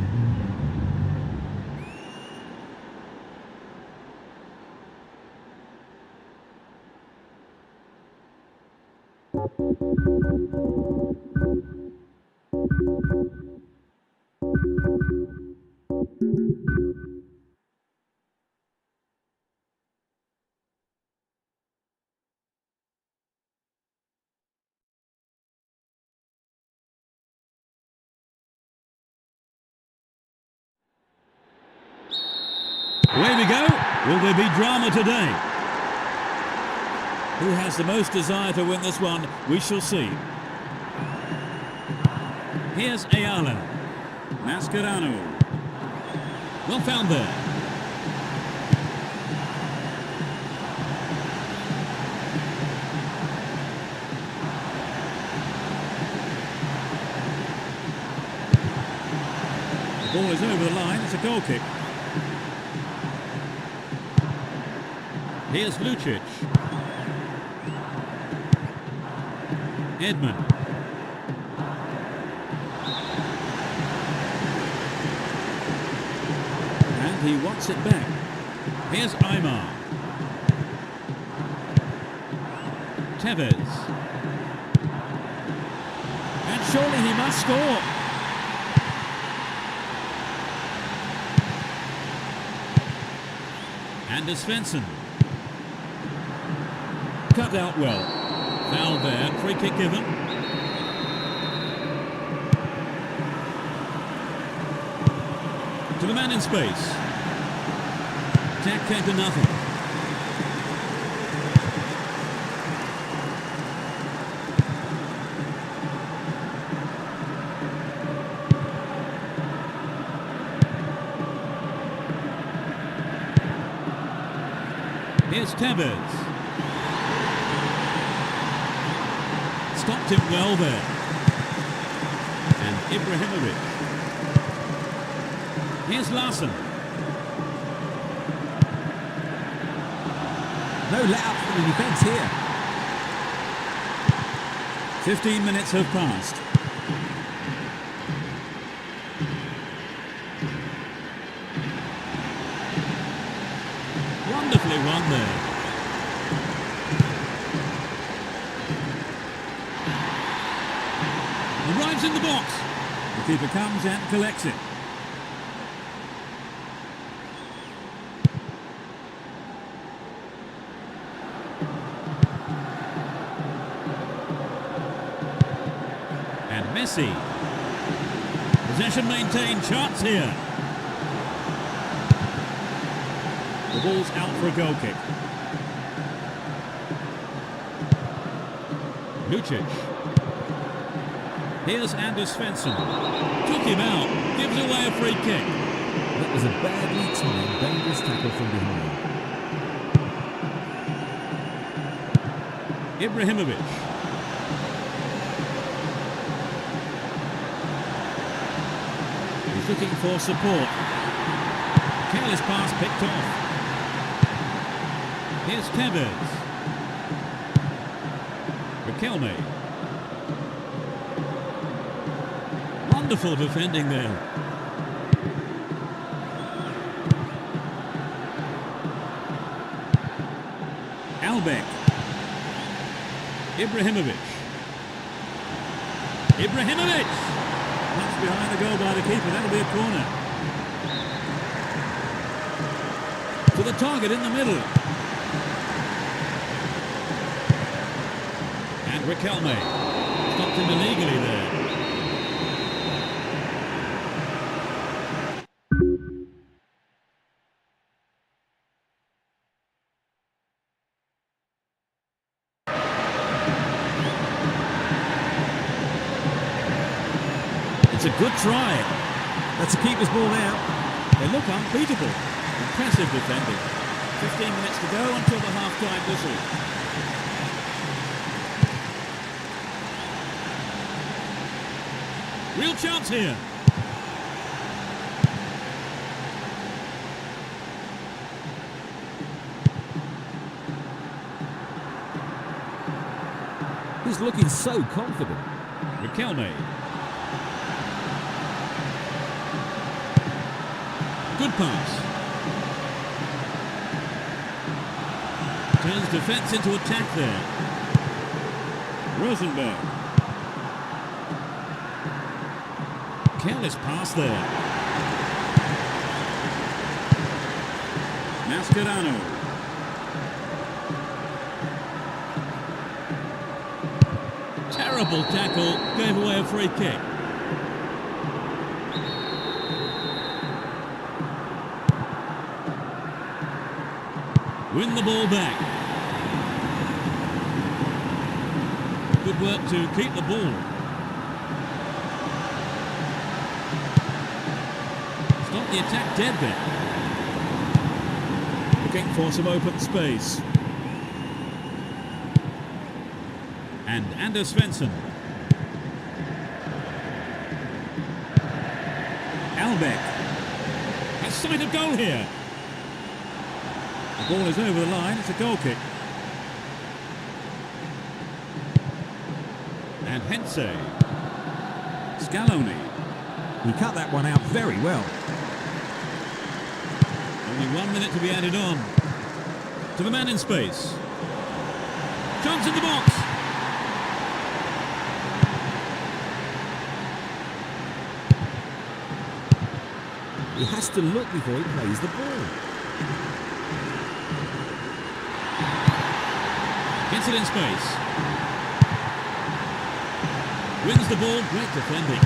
Away we go. Will there be drama today? Who has the most desire to win this one? We shall see. Here's Ayala. Mascherano. Well found there. The ball is over the line. It's a goal kick. Here's Lucic. Edman. And he wants it back. Here's Aymar. Tevez. And surely he must score. And Svensson. Cut out well. Foul there, free kick given. To the man in space. Attack came to nothing. Here's Tevez. Stopped him well there. And Ibrahimovic. Here's Larson. No let up for the defence here. 15 minutes have passed. Wonderfully won there. Arrives in the box. The keeper comes and collects it. And Messi. Possession maintained, chance here. The ball's out for a goal kick. Lucic. Here's Anders Svensson. Took him out. Gives away a free kick. That was a badly timed, dangerous tackle from behind. Ibrahimovic. He's looking for support. Careless pass picked off. Here's Tevez. Riquelme. Wonderful defending there. Albeck. Ibrahimovic. Ibrahimovic! That's behind the goal by the keeper. That'll be a corner. To the target in the middle. And Riquelme. Stopped him illegally there. It's a good try. That's the keeper's ball now. They look unbeatable. Impressive defending. 15 minutes to go until the half-time whistle. Real chance here. He's looking so confident. Riquelme. Good pass. Turns defence into attack there. Rosenberg. Careless pass there. Mascherano. Terrible tackle, gave away a free kick. Win the ball back. Good work to keep the ball. Stop the attack dead there. Looking for some open space. And Anders Svensson. Albeck. A sight of goal here. The ball is over the line, it's a goal kick. And Hensey. Scaloni. He cut that one out very well. Only 1 minute to be added on. To the man in space. Chance in the box. He has to look before he plays the ball. Gets it in space. Wins the ball, great defending.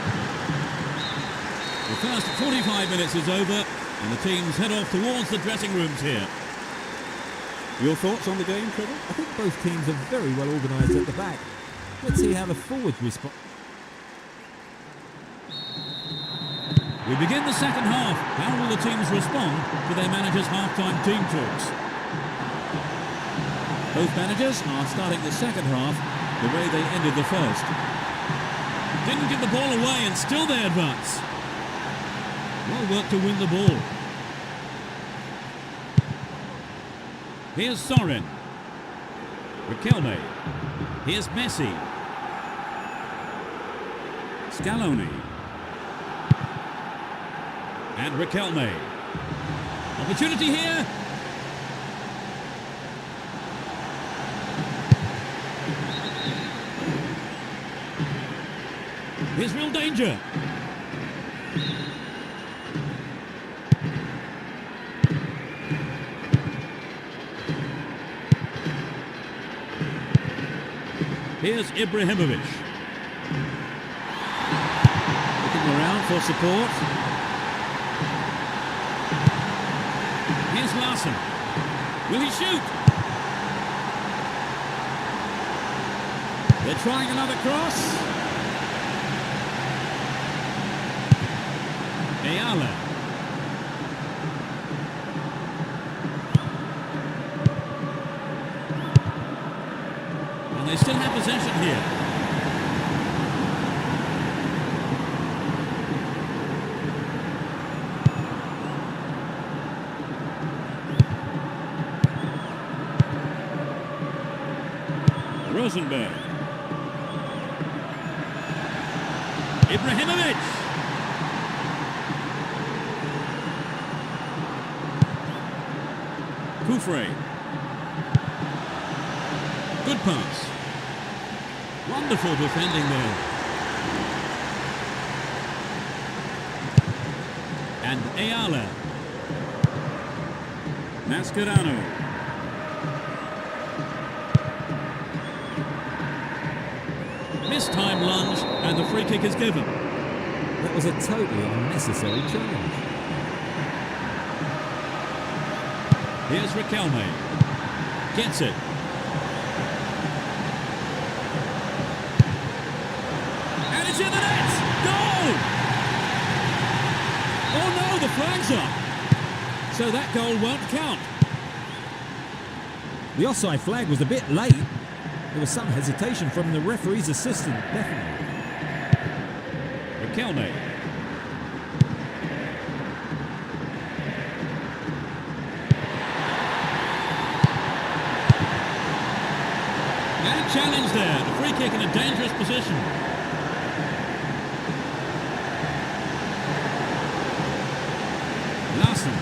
The first 45 minutes is over And the teams head off towards the dressing rooms here. Your thoughts on the game, Trevor? I think both teams are very well organised at the back. Let's see how the forwards respond. We begin the second half. How will the teams respond to their managers' half-time team talks? Both managers are starting the second half the way they ended the first. Didn't give the ball away and still they advance. Well worked to win the ball. Here's Sorin. Riquelme. Here's Messi. Scaloni. And Riquelme. Opportunity here. Here's real danger. Here's Ibrahimovic. Looking around for support. Here's Larson. Will he shoot? They're trying another cross. Ayala. And they still have possession here. Rosenberg. Ibrahimovic. Kufre. Good pass. Wonderful defending there. And Ayala. Mascherano. Mistime lunge and the free kick is given. That was a totally unnecessary challenge. Here's Riquelme. Gets it. And it's in the net! Goal! Oh no, the flag's up. So that goal won't count. The offside flag was a bit late. There was some hesitation from the referee's assistant, definitely. Riquelme. And a challenge there. The free kick in a dangerous position. Larson.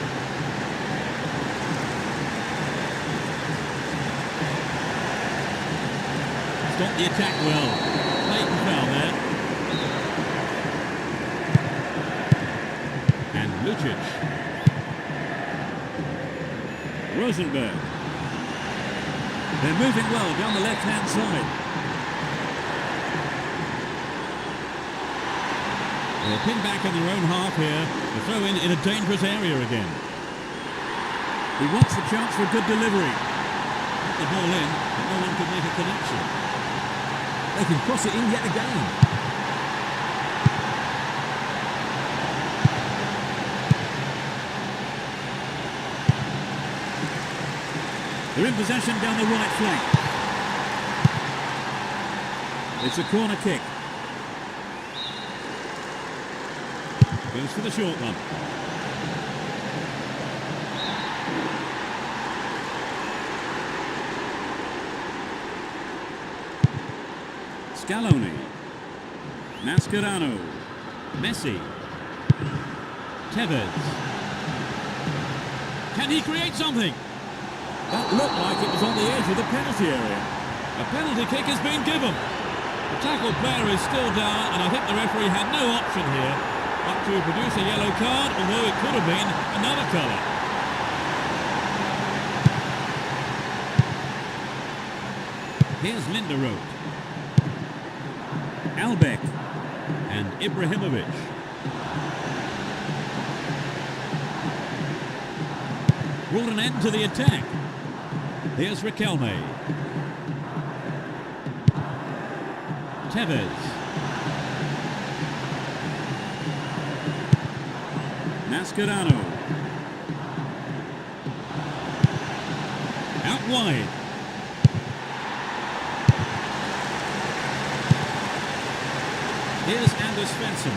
Stopped the attack well. Blatant foul there. And Lucic. Rosenberg. They're moving well down the left-hand side. They're pinned back in their own half here. The throw in a dangerous area again. He wants the chance for a good delivery. Put the ball in, but no one could make a connection. They can cross it in yet again. They're in possession down the right flank. It's a corner kick. Goes for the short one. Scaloni. Mascherano. Messi. Tevez. Can he create something? That looked like it was on the edge of the penalty area. A penalty kick has been given. The tackled player is still down, and I think the referee had no option here but to produce a yellow card, although it could have been another colour. Here's Linderoth. Albeck and Ibrahimovic. brought an end to the attack. Here's Riquelme. Tevez. Mascherano. Out wide. Here's Anders Svensson.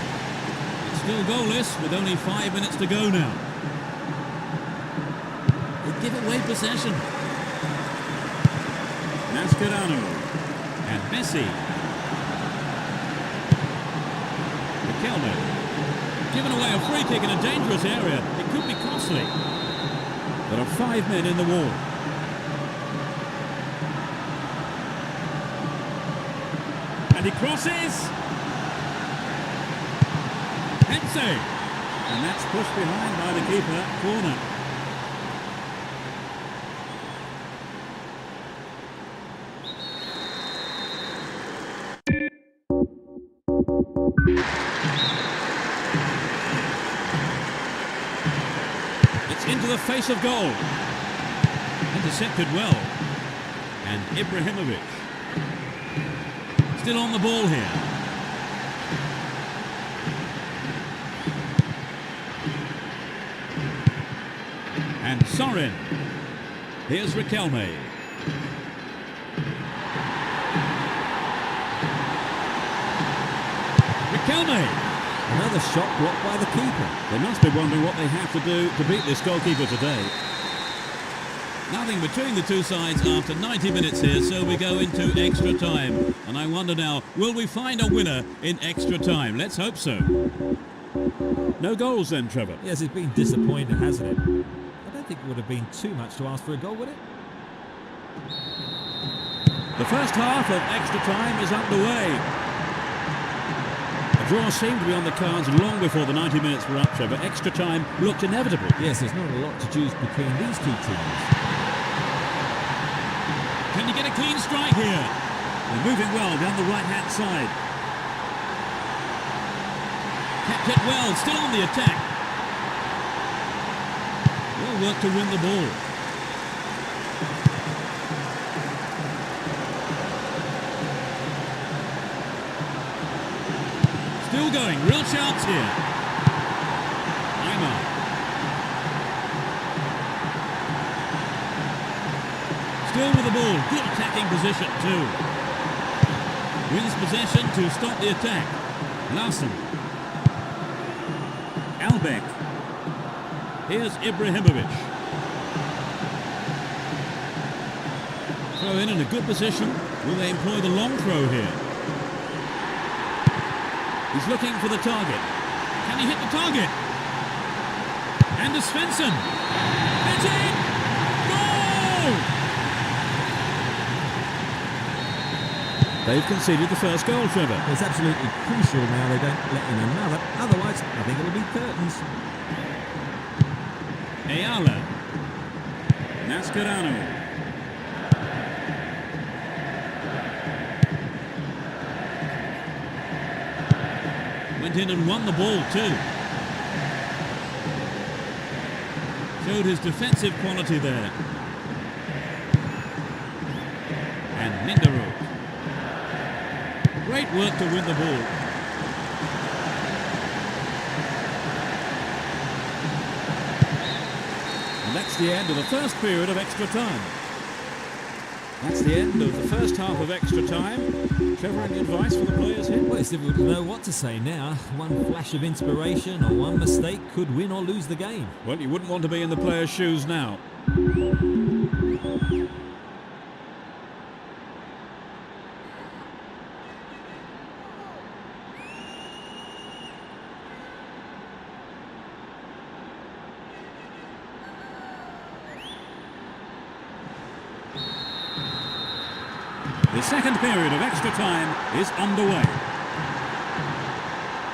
It's still goalless with only 5 minutes to go now. They give away possession. Mascherano. And Messi. Riquelme. Given away a free kick in a dangerous area. It could be costly. There are 5 men in the wall. And he crosses. Hense. And that's pushed behind by the keeper. Corner. It's into the face of goal. Intercepted well. And Ibrahimovic. Still on the ball here. And Sorin. Here's Riquelme. Riquelme. Another shot blocked by the keeper. They must be wondering what they have to do to beat this goalkeeper today. Nothing between the two sides after 90 minutes here, so we go into extra time. And I wonder now, will we find a winner in extra time? Let's hope so. No goals then, Trevor. Yes, it's been disappointing, hasn't it? I don't think it would have been too much to ask for a goal, would it? The first half of extra time is underway. A draw seemed to be on the cards long before the 90 minutes were up, Trevor. Extra time looked inevitable. Yes, there's not a lot to choose between these two teams. Can you get a clean strike here? They're moving well down the right-hand side. Kept it well, still on the attack. Well worked to win the ball. Still going, real chance here. Aymar. Still with the ball, good attacking position too. Wins possession to stop the attack. Larsen. Albeck. Here's Ibrahimovic. Throw in a good position. Will they employ the long throw here? He's looking for the target. Can he hit the target? Anders Svensson. It's in! Goal! They've conceded the first goal, Trevor. It's absolutely crucial now they don't let in another. Otherwise, I think it'll be curtains. Ayala. Mascherano. Went in and won the ball too. Showed his defensive quality there. And Linderoth. Great work to win the ball. And that's the end of the first period of extra time. That's the end of the first half of extra time. Trevor, any advice for the players here? Well, it's difficult to know what to say now. One flash of inspiration or one mistake could win or lose the game. Well, you wouldn't want to be in the players' shoes now. The second period of extra time is underway.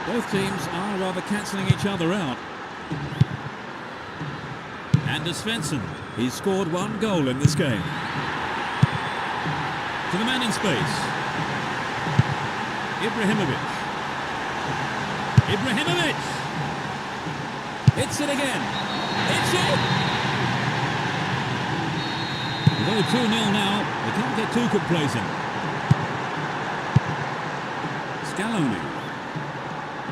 Both teams are rather cancelling each other out. Anders Svensson, he's scored one goal in this game. To the man in space. Ibrahimovic. Ibrahimovic! It's it again. It's it! It's only 2-0 now. They can't get too complacent. Scaloni.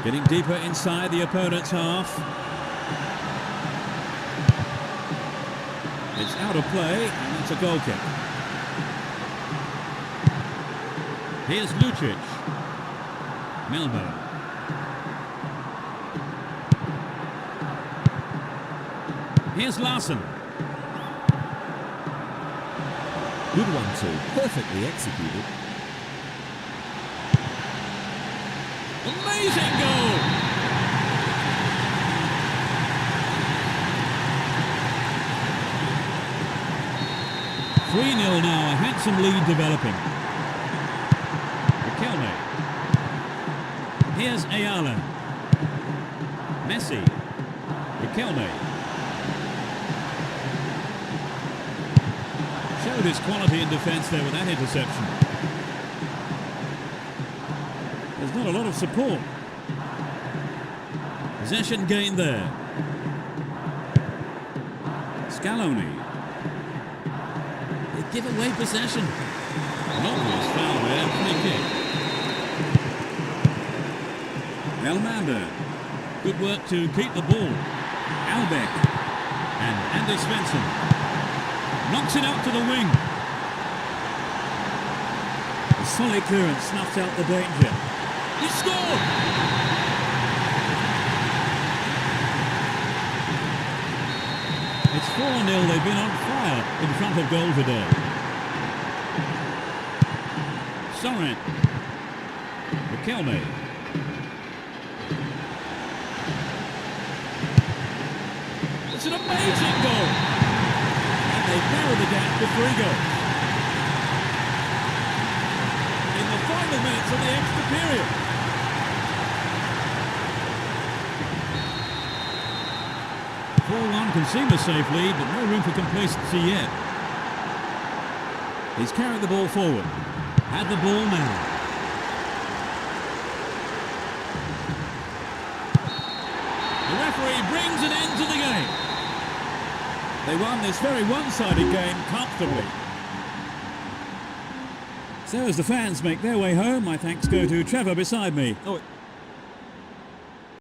Getting deeper inside the opponent's half. It's out of play, and it's a goal kick. Here's Lucic. Melbo. Here's Larson. Good one too, perfectly executed. Amazing goal! (3-0) now, a handsome lead developing. Riquelme. Here's Ayala. Messi. Riquelme. Showed his quality in defence there with that interception. There's not a lot of support. Possession gained there. Scaloni. They give away possession. An obvious foul there, free kick. Elmander. Good work to keep the ball. Albeck. And Andy Svensson. Knocks it out to the wing. A solid clearance snuffs out the danger. He scored! It's 4-0. They've been on fire in front of goal today. Soren. Riquelme. It's an amazing goal! And they've narrowed the gap to 3 goals. In the final minutes of the extra period. Can seem a safe lead, but no room for complacency yet. He's carried the ball forward. Had the ball now. The referee brings an end to the game. They won this very one-sided game comfortably. So as the fans make their way home, my thanks go to Trevor beside me. Oh,